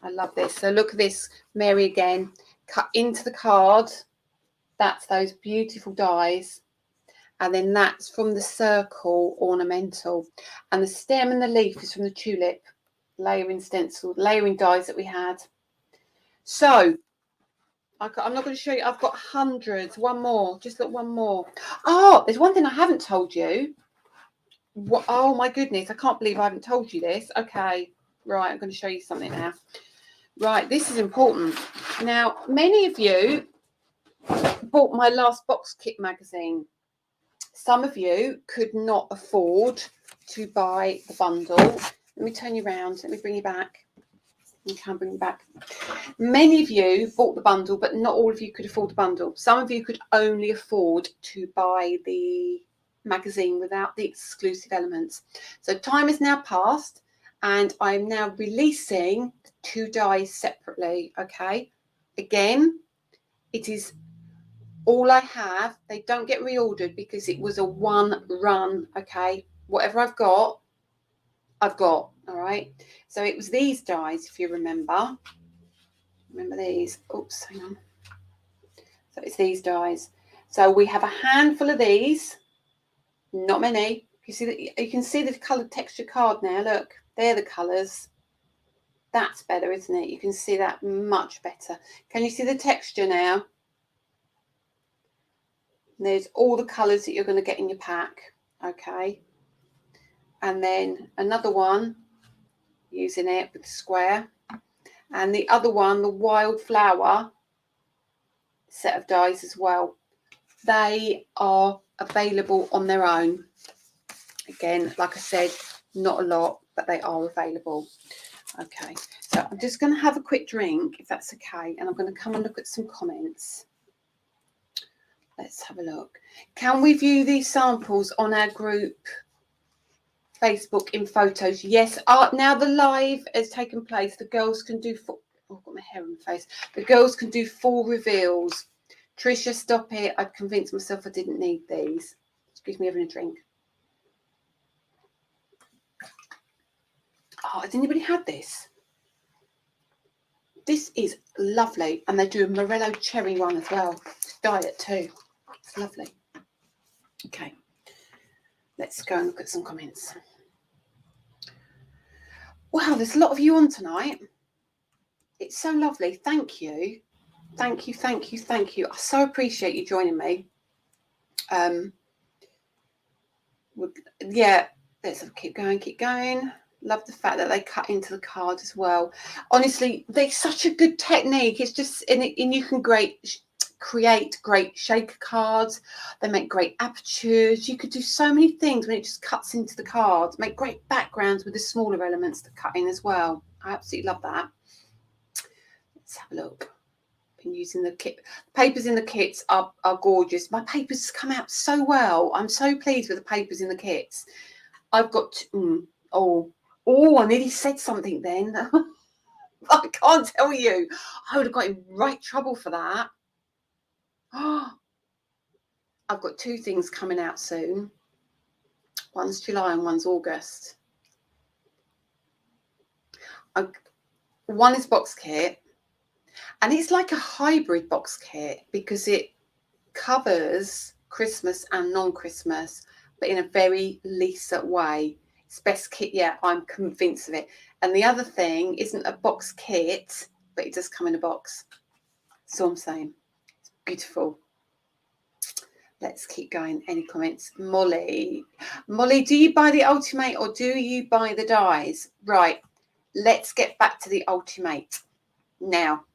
I love this. So look at this, Mary again, cut into the card. That's those beautiful dies. And then that's from the circle ornamental. And the stem and the leaf is from the tulip layering stencil, layering dies that we had. So I'm not going to show you. I've got hundreds. One more. Just look, one more. Oh, there's one thing I haven't told you. What, oh my goodness, I can't believe I haven't told you this. Okay, right, I'm going to show you something now. Right, this is important. Now, many of you bought my last box kit magazine. Some of you could not afford to buy the bundle. Let me turn you around. Let me bring you back. You can bring you back. Many of you bought the bundle, but not all of you could afford the bundle. Some of you could only afford to buy the magazine without the exclusive elements. So time has now passed, and I'm now releasing the two dies separately. Okay, again, it is all I have. They don't get reordered because it was a one run. Okay, whatever I've got, all right. So it was these dies, if you remember these. Oops, hang on. So it's these dies. So we have a handful of these, not many. You can see the coloured texture card now. Look, they're the colours. That's better, isn't it? You can see that much better. Can you see the texture now? There's all the colours that you're going to get in your pack. Okay. And then another one, using it with the square. And the other one, the wildflower set of dies as well. They are available on their own. Again, like I said, not a lot, but they are available. Okay, so I'm just going to have a quick drink, if that's okay, and I'm going to come and look at some comments. Let's have a look. Can we view these samples on our group Facebook in photos? Yes. Now the live has taken place. The girls can do full. Oh, I've got my hair on my face. The girls can do full reveals. Tricia, stop it. I've convinced myself I didn't need these. Excuse me, having a drink. Oh, has anybody had this? This is lovely. And they do a Morello cherry one as well. It's diet too. It's lovely. Okay. Let's go and look at some comments. Wow, there's a lot of you on tonight. It's so lovely. Thank you. Thank you, thank you, thank you. I so appreciate you joining me. Yeah, let's keep going. Love the fact that they cut into the card as well. Honestly, they're such a good technique. It's just, and you can create great shaker cards. They make great apertures. You could do so many things when it just cuts into the card. Make great backgrounds with the smaller elements that cut in as well. I absolutely love that. Let's have a look. Been using the kit. Papers in the kits are gorgeous. My papers come out so well. I'm so pleased with the papers in the kits. I've got I nearly said something then. I can't tell you. I would have got in right trouble for that. I've got two things coming out soon. One's July and one's August. One is box kit, and it's like a hybrid box kit because it covers Christmas and non-Christmas, but in a very Lisa way. It's best kit yet. I'm convinced of it. And the other thing isn't a box kit, but it does come in a box. So I'm saying it's beautiful. Let's keep going. Any comments? Molly, do you buy the Ultimate or do you buy the dies? Right. Let's get back to the Ultimate. Now,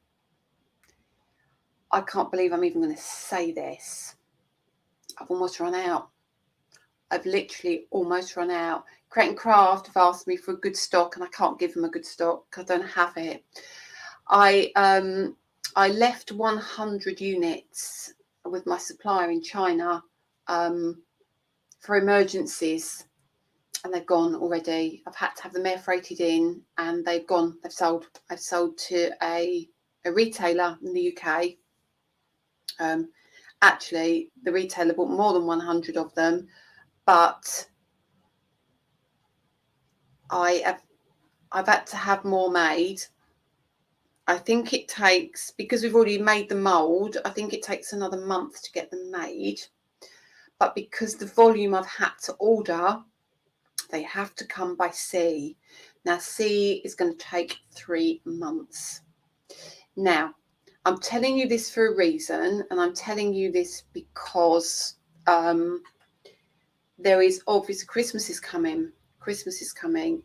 I can't believe I'm even going to say this. I've almost run out. I've literally almost run out. Crate and Craft have asked me for a good stock, and I can't give them a good stock because I don't have it. I left 100 units with my supplier in China for emergencies, and they've gone already. I've had to have them air freighted in, and they've gone. They've sold. I've sold to a retailer in the UK. Actually, the retailer bought more than 100 of them, but I've had to have more made. I think it takes, because we've already made the mould, I think it takes another month to get them made. But because the volume I've had to order, they have to come by sea. Now, sea is going to take 3 months. Now, I'm telling you this for a reason, and I'm telling you this because there is obviously Christmas is coming,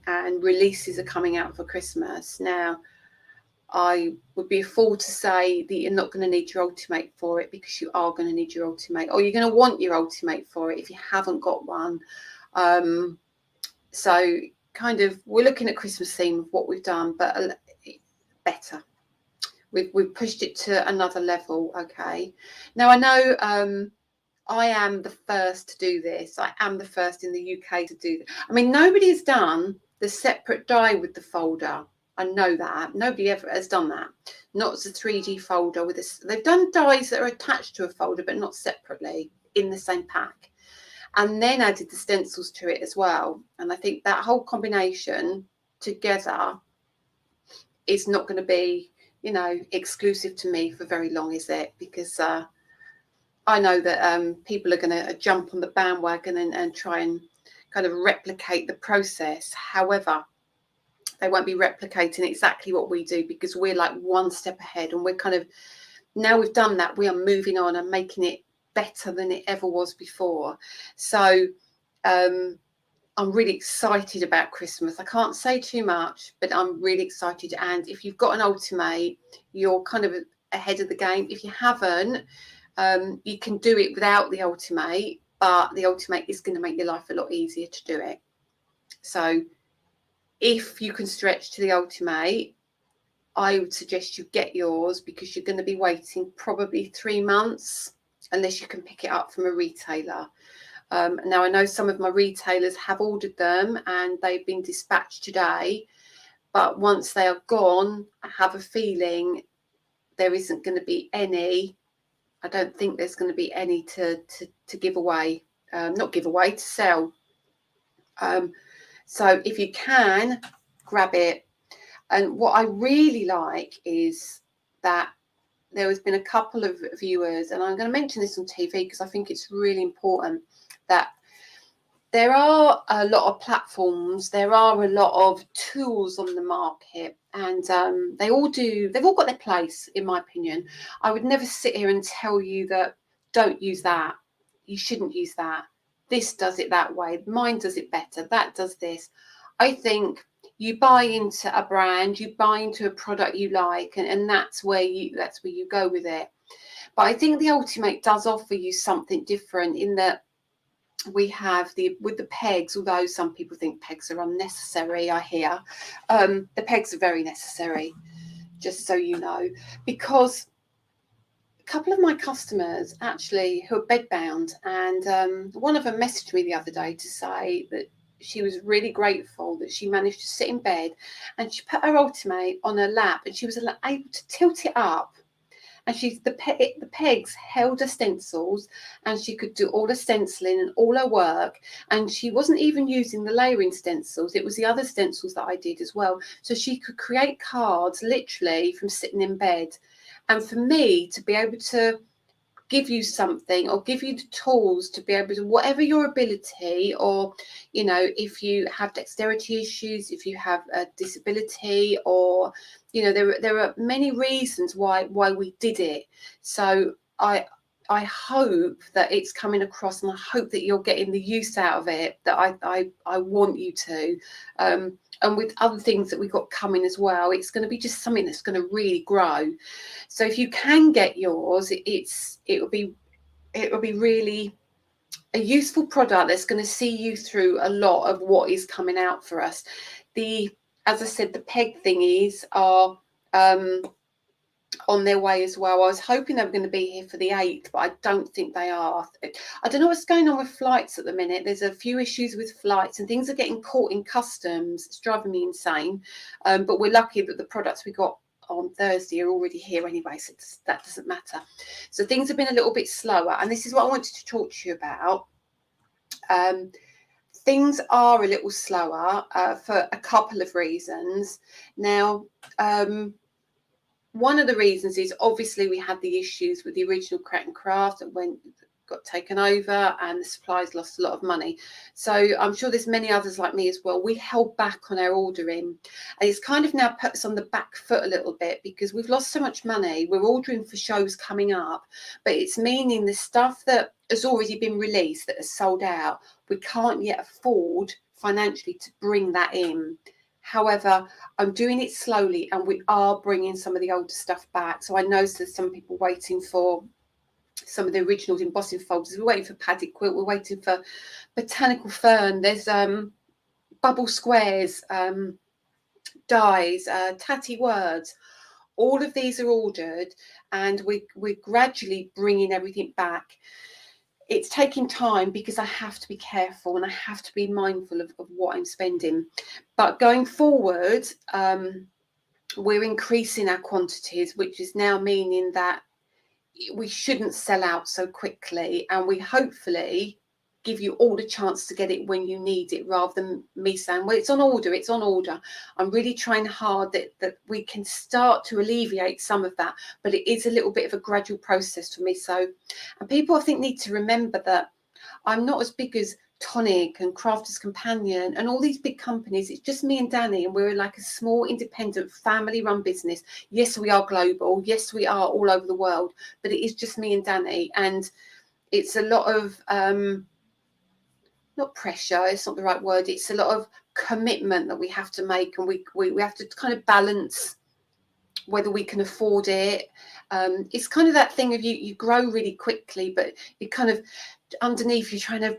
and releases are coming out for Christmas. Now, I would be a fool to say that you're not going to need your Ultimate for it, because you are going to need your Ultimate, or you're going to want your Ultimate for it if you haven't got one. So kind of, we're looking at Christmas theme of what we've done, but better. We've pushed it to another level. Okay. Now, I know I am the first to do this. I am the first in the UK to do this. I mean, nobody has done the separate die with the folder. I know that. Nobody ever has done that. Not as a 3D folder with this. They've done dies that are attached to a folder, but not separately in the same pack. And then added the stencils to it as well. And I think that whole combination together is not going to be, you know, exclusive to me for very long, is it? Because I know that people are going to jump on the bandwagon and try and kind of replicate the process. However, they won't be replicating exactly what we do, because we're like one step ahead, and we're kind of, now we've done that, we are moving on and making it better than it ever was before. So I'm really excited about Christmas. I can't say too much, but I'm really excited. And if you've got an Ultimate, you're kind of ahead of the game. If you haven't, you can do it without the Ultimate, but the Ultimate is going to make your life a lot easier to do it. So if you can stretch to the Ultimate, I would suggest you get yours, because you're going to be waiting probably 3 months unless you can pick it up from a retailer. Now, I know some of my retailers have ordered them and they've been dispatched today, but once they are gone, I have a feeling there isn't going to be any. I don't think there's going to be any to give away, not give away, to sell. So if you can, grab it. And what I really like is that there has been a couple of viewers, and I'm going to mention this on TV because I think it's really important, that there are a lot of platforms, there are a lot of tools on the market, and they've all got their place, in my opinion. I would never sit here and tell you that don't use that, you shouldn't use that, this does it that way, mine does it better, that does this. I think you buy into a brand, you buy into a product you like, and that's where you go with it. But I think the Ultimate does offer you something different, in that we have with the pegs, although some people think pegs are unnecessary, I hear, the pegs are very necessary, just so you know, because a couple of my customers actually who are bedbound, and one of them messaged me the other day to say that she was really grateful that she managed to sit in bed and she put her Ultimate on her lap and she was able to tilt it up, and the pegs held her stencils, and she could do all the stenciling and all her work, and she wasn't even using the layering stencils, it was the other stencils that I did as well, so she could create cards literally from sitting in bed. And for me to be able to give you something, or give you the tools to be able to, whatever your ability, or, you know, if you have dexterity issues, if you have a disability, or, you know, there are many reasons why we did it. So I hope that it's coming across, and I hope that you're getting the use out of it that I want you to. And with other things that we've got coming as well, it's going to be just something that's going to really grow. So if you can get yours, it'll be really a useful product that's going to see you through a lot of what is coming out for us. As I said, the peg thingies are on their way as well. I was hoping they were going to be here for the 8th, but I don't think they are. I don't know what's going on with flights at the minute. There's a few issues with flights, and things are getting caught in customs. It's driving me insane. But we're lucky that the products we got on Thursday are already here anyway, so that doesn't matter. So things have been a little bit slower, and this is what I wanted to talk to you about. Things are a little slower for a couple of reasons. Now, one of the reasons is obviously we had the issues with the original Create and Craft that got taken over, and the suppliers lost a lot of money. So I'm sure there's many others like me as well. We held back on our ordering, and it's kind of now put us on the back foot a little bit because we've lost so much money. We're ordering for shows coming up, but it's meaning the stuff that has already been released, that has sold out, we can't yet afford financially to bring that in. However, I'm doing it slowly, and we are bringing some of the older stuff back. So I know there's some people waiting for some of the originals embossing folders. We're waiting for padded quilt. We're waiting for botanical fern. There's bubble squares, dies, tatty words. All of these are ordered, and we're gradually bringing everything back. It's taking time because I have to be careful and I have to be mindful of what I'm spending. But going forward, we're increasing our quantities, which is now meaning that we shouldn't sell out so quickly, and we hopefully give you all the chance to get it when you need it, rather than me saying, well, it's on order, it's on order. I'm really trying hard that we can start to alleviate some of that, but it is a little bit of a gradual process for me. So, and people I think need to remember that I'm not as big as Tonic and Crafters Companion and all these big companies. It's just me and Danny, and we're like a small independent family run business. Yes, we are global. Yes, we are all over the world, but it is just me and Danny, and it's a lot of not pressure, it's not the right word, it's a lot of commitment that we have to make, and we have to kind of balance whether we can afford it. It's kind of that thing of you grow really quickly, but you kind of underneath you're trying to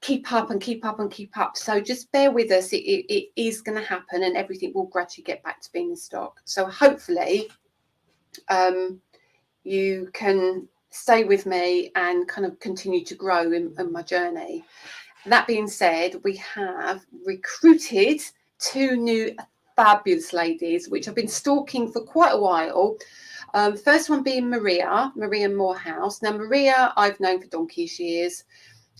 keep up and keep up and keep up. So just bear with us. It is going to happen, and everything will gradually get back to being in stock. So hopefully you can stay with me and kind of continue to grow in my journey. That being said, we have recruited 2 new fabulous ladies, which I've been stalking for quite a while. First one being Maria Morehouse. Now, Maria, I've known for donkey's years.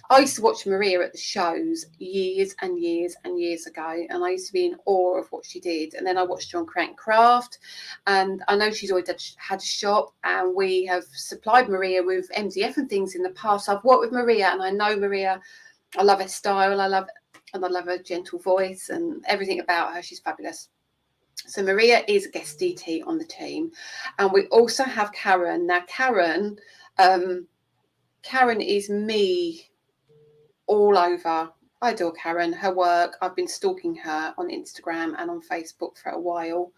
I used to watch Maria at the shows years and years and years ago, and I used to be in awe of what she did. And then I watched her on Create and Craft, and I know she's always had a shop, and we have supplied Maria with MDF and things in the past. I've worked with Maria, and I know Maria. I love her style. I love her gentle voice and everything about her. She's fabulous. So Maria is a guest DT on the team, and we also have Karen. Now, Karen is me all over. I adore Karen, her work. I've been stalking her on Instagram and on Facebook for a while.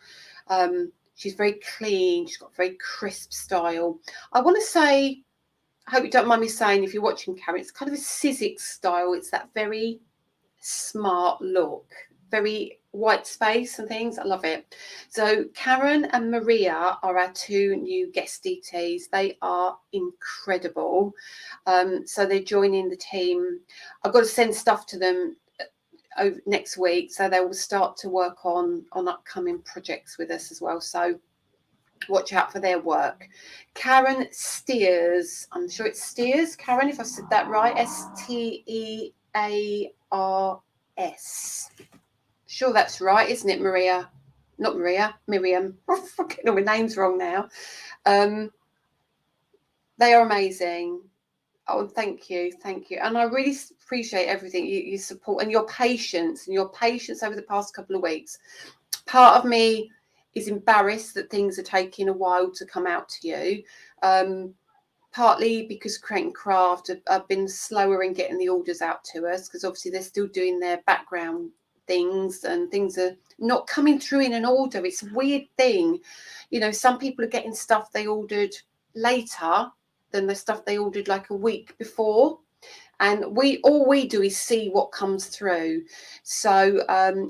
She's very clean. She's got a very crisp style. I want to say, I hope you don't mind me saying, if you're watching Karen, it's kind of a Sizzix style. It's that very smart look, very white space and things. I love it. So Karen and Maria are our 2 new guest DTs. They are incredible. So they're joining the team. I've got to send stuff to them over next week, so they will start to work on upcoming projects with us as well. So watch out for their work. Karen Steers, I'm sure it's Steers, Karen, if I said that right, Stears. Sure, that's right, isn't it, Maria? Not Maria, Miriam. I'm getting all my names wrong now. They are amazing. Oh, thank you. And I really appreciate everything you support, and your patience over the past couple of weeks. Part of me is embarrassed that things are taking a while to come out to you. Partly because Create and Craft have been slower in getting the orders out to us, because obviously they're still doing their background things, and things are not coming through in an order. It's a weird thing. You know, some people are getting stuff they ordered later than the stuff they ordered like a week before. And all we do is see what comes through. So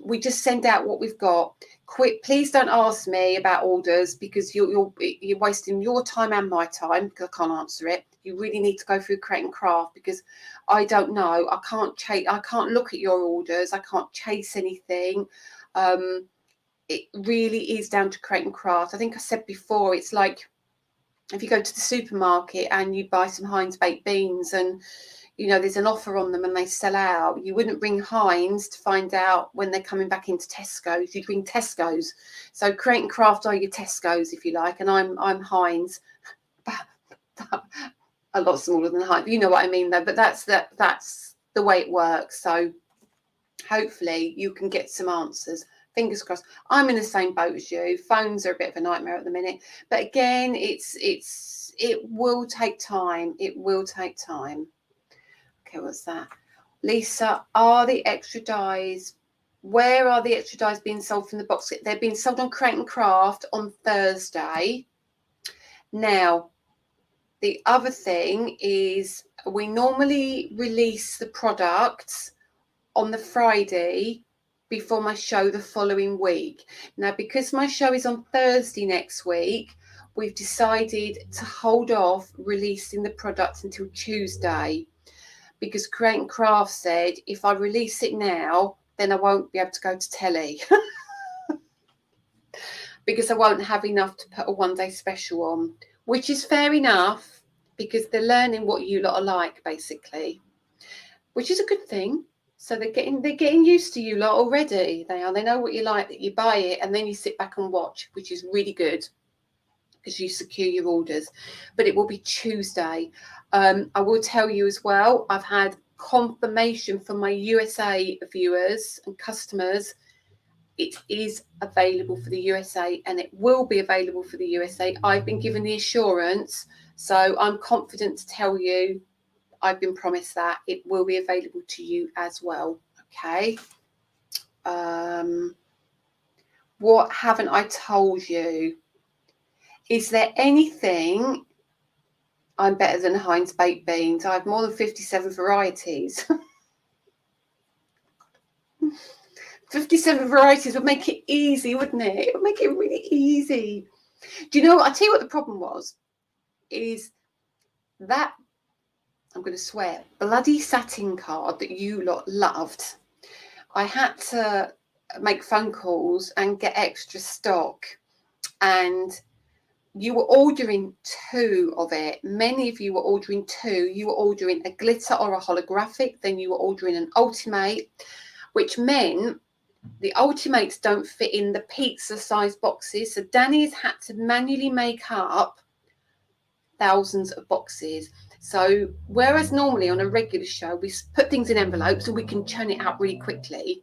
we just send out what we've got. Quick, please don't ask me about orders, because you're wasting your time and my time, because I can't answer it. You really need to go through Create and Craft, because I don't know. I can't look at your orders. I can't chase anything. it really is down to Create and Craft. I think I said before, it's like if you go to the supermarket and you buy some Heinz baked beans and, you know, there's an offer on them and they sell out, you wouldn't ring Heinz to find out when they're coming back into Tesco's. You'd ring Tesco's. So Create and Craft are your Tesco's, if you like, and I'm Heinz, but a lot smaller than Heinz. You know what I mean, though. But that's the way it works. So hopefully you can get some answers. Fingers crossed. I'm in the same boat as you. Phones are a bit of a nightmare at the minute. But again, it will take time. It will take time. Okay, what's that? Lisa, are the extra dies, where are the extra dies being sold from the box? They're being sold on Create and Craft on Thursday. Now, the other thing is we normally release the products on the Friday before my show the following week. Now, because my show is on Thursday next week, we've decided to hold off releasing the product until Tuesday, because Create and Craft said if I release it now, then I won't be able to go to telly because I won't have enough to put a one-day special on, which is fair enough because they're learning what you lot are like, basically, which is a good thing. So they're getting used to you lot already. They know what you like, that you buy it and then you sit back and watch, which is really good because you secure your orders. But it will be Tuesday. I will tell you as well, I've had confirmation from my USA viewers and customers. It is available for the USA and it will be available for the USA. I've been given the assurance, so I'm confident to tell you I've been promised that it will be available to you as well. Okay. What haven't I told you? Is there anything I'm better than Heinz baked beans? I have more than 57 varieties. 57 varieties would make it easy, wouldn't it? It would make it really easy. Do you know what? I'll tell you what the problem was. Is that, I'm going to swear, bloody satin card that you lot loved. I had to make phone calls and get extra stock. And you were ordering 2 of it. Many of you were ordering 2. You were ordering a glitter or a holographic. Then you were ordering an ultimate, which meant the ultimates don't fit in the pizza size boxes. So Danny's had to manually make up thousands of boxes. So whereas normally on a regular show, we put things in envelopes and we can churn it out really quickly,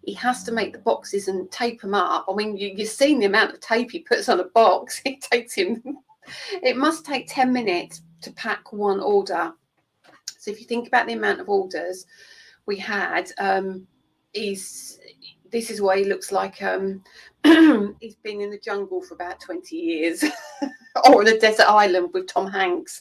he has to make the boxes and tape them up. I mean, you've seen the amount of tape he puts on a box. It takes him, it must take 10 minutes to pack one order. So if you think about the amount of orders we had, this is why he looks like he's been in the jungle for about 20 years or on a desert island with Tom Hanks.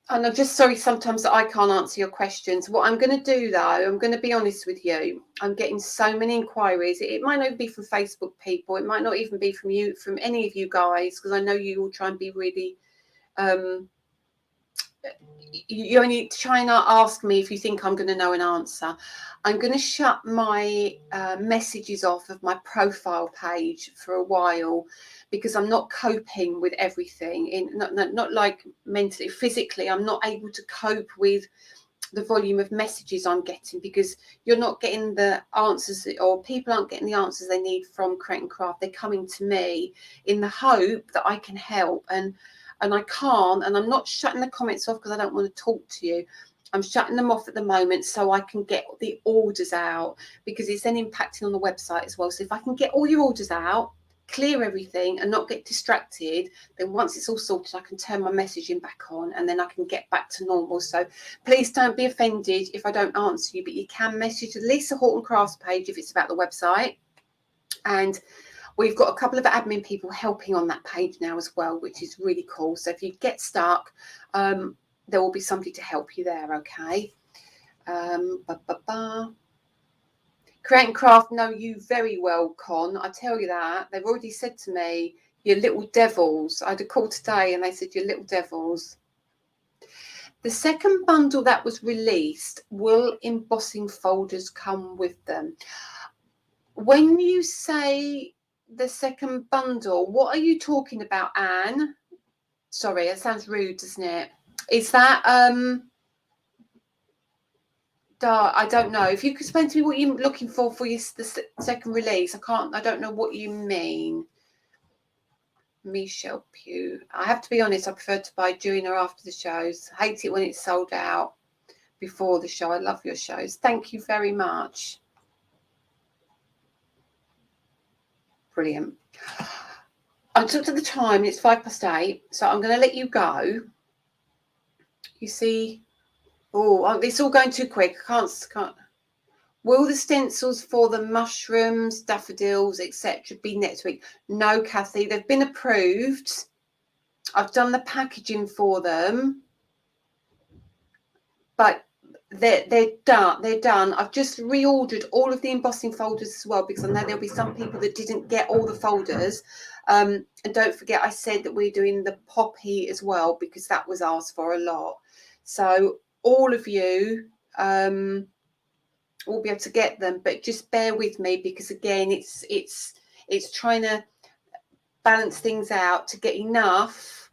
And I'm just sorry sometimes that I can't answer your questions. What I'm going to do, though, I'm going to be honest with you. I'm getting so many inquiries. It might not be from Facebook people. It might not even be from you, from any of you guys, because I know you all try and be really you only try and ask me if you think I'm going to know an answer. I'm going to shut my messages off of my profile page for a while because I'm not coping with everything. Not like mentally, physically, I'm not able to cope with the volume of messages I'm getting because you're not getting the answers, or people aren't getting the answers they need from Create and Craft. They're coming to me in the hope that I can help, and I can't, and I'm not shutting the comments off because I don't want to talk to you. I'm shutting them off at the moment so I can get the orders out, because it's then impacting on the website as well. So if I can get all your orders out, clear everything and not get distracted, then once it's all sorted, I can turn my messaging back on and then I can get back to normal. So please don't be offended if I don't answer you, but you can message the Lisa Horton Crafts page if it's about the website. And we've got a couple of admin people helping on that page now as well, which is really cool. So if you get stuck, there will be somebody to help you there, okay? Create and Craft know you very well, Con. I tell you that. They've already said to me, "You're little devils." I had a call today and they said, "You're little devils." The second bundle that was released, will embossing folders come with them? When you say the second bundle, what are you talking about, Anne? Sorry, it sounds rude, doesn't it? Is that I don't know. If you could explain to me what you're looking for the second release, I don't know what you mean. Michelle Pugh. I have to be honest, I prefer to buy during or after the shows. I hate it when it's sold out before the show. I love your shows. Thank you very much. Brilliant. I looked at the time, it's 8:05, so I'm going to let you go. You see, it's all going too quick. I can't. Will the stencils for the mushrooms, daffodils, etc. be next week? No, Kathy, they've been approved. I've done the packaging for them, but they're done. They're done. I've just reordered all of the embossing folders as well, because I know there'll be some people that didn't get all the folders. And don't forget, I said that we're doing the poppy as well, because that was asked for a lot. So all of you will be able to get them, but just bear with me, because again, it's trying to balance things out to get enough,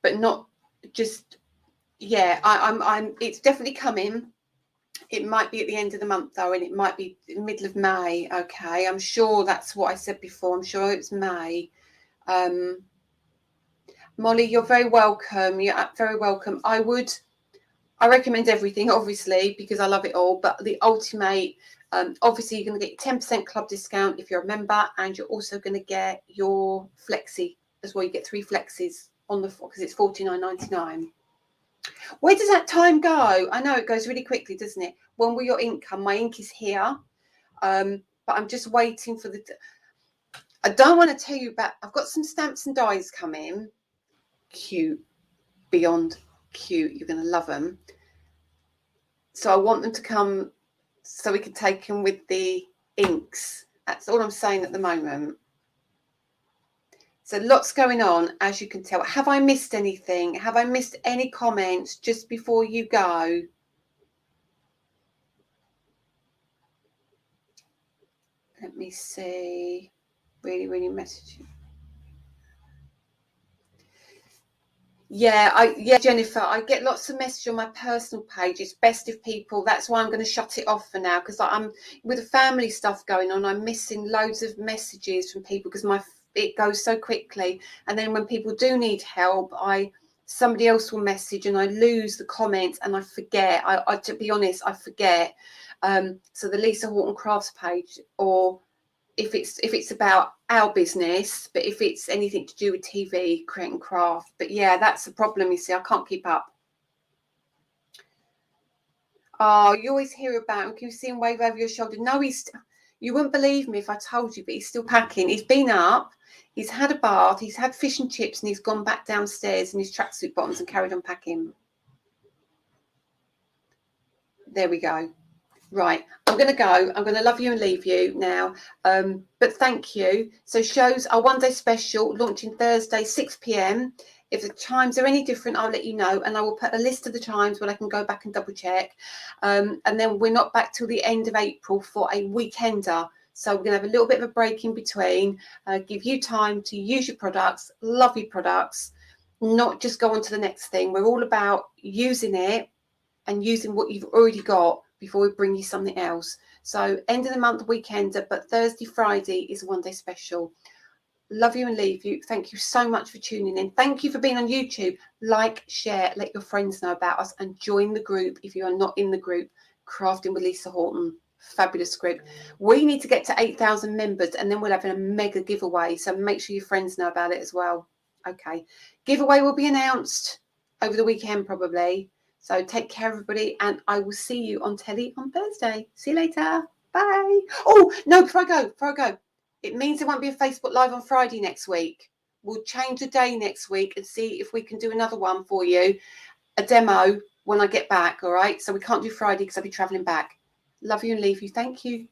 but not just. Yeah, I'm it's definitely coming. It might be at the end of the month though, and it might be the middle of May. Okay, I'm sure that's what I said before. I'm sure it's May. Molly, you're very welcome. You're very welcome. I recommend everything, obviously, because I love it all, but the ultimate, obviously you're going to get 10% club discount if you're a member, and you're also going to get your flexi as well. You get 3 flexis on the, because it's $49.99. Where does that time go? I know it goes really quickly, doesn't it? When will your ink come? My ink is here, but I'm just waiting for I don't want to tell you about, I've got some stamps and dies coming. Cute, beyond cute. You're going to love them. So I want them to come so we can take them with the inks. That's all I'm saying at the moment. So lots going on, as you can tell. Have I missed anything? Have I missed any comments just before you go? Let me see. Really messaging. Yeah, Jennifer, I get lots of messages on my personal page. It's best if people, that's why I'm going to shut it off for now, because I'm with the family stuff going on. I'm missing loads of messages from people because it goes so quickly. And then when people do need help, somebody else will message and I lose the comments and I forget. I to be honest, I forget. So the Lisa Horton Crafts page, or if it's about our business, but if it's anything to do with TV, create and craft. But yeah, that's the problem, you see. I can't keep up. Oh, you always hear about him. Can you see him wave over your shoulder? No, you wouldn't believe me if I told you, but he's still packing. He's been up, he's had a bath, he's had fish and chips, and he's gone back downstairs in his tracksuit bottoms and carried on packing. There we go. Right, I'm going to go. I'm going to love you and leave you now. But thank you. So shows are one day special, launching Thursday, 6 p.m. If the times are any different, I'll let you know. And I will put a list of the times when I can go back and double check. And then we're not back till the end of April for a weekender. So we're going to have a little bit of a break in between, give you time to use your products, love your products, not just go on to the next thing. We're all about using it and using what you've already got before we bring you something else. So end of the month weekender, but Thursday, Friday is a one day special. Love you and leave you. Thank you so much for tuning in. Thank you for being on YouTube. Like, share, let your friends know about us, and join the group if you are not in the group, Crafting with Lisa Horton. Fabulous group. We need to get to 8,000 members, and then we'll have a mega giveaway. So make sure your friends know about it as well. Okay. Giveaway will be announced over the weekend probably. So take care, everybody, and I will see you on telly on Thursday. See you later. Bye. Oh, no, before I go, it means there won't be a Facebook Live on Friday next week. We'll change the day next week and see if we can do another one for you, a demo when I get back, all right? So we can't do Friday because I'll be travelling back. Love you and leave you. Thank you.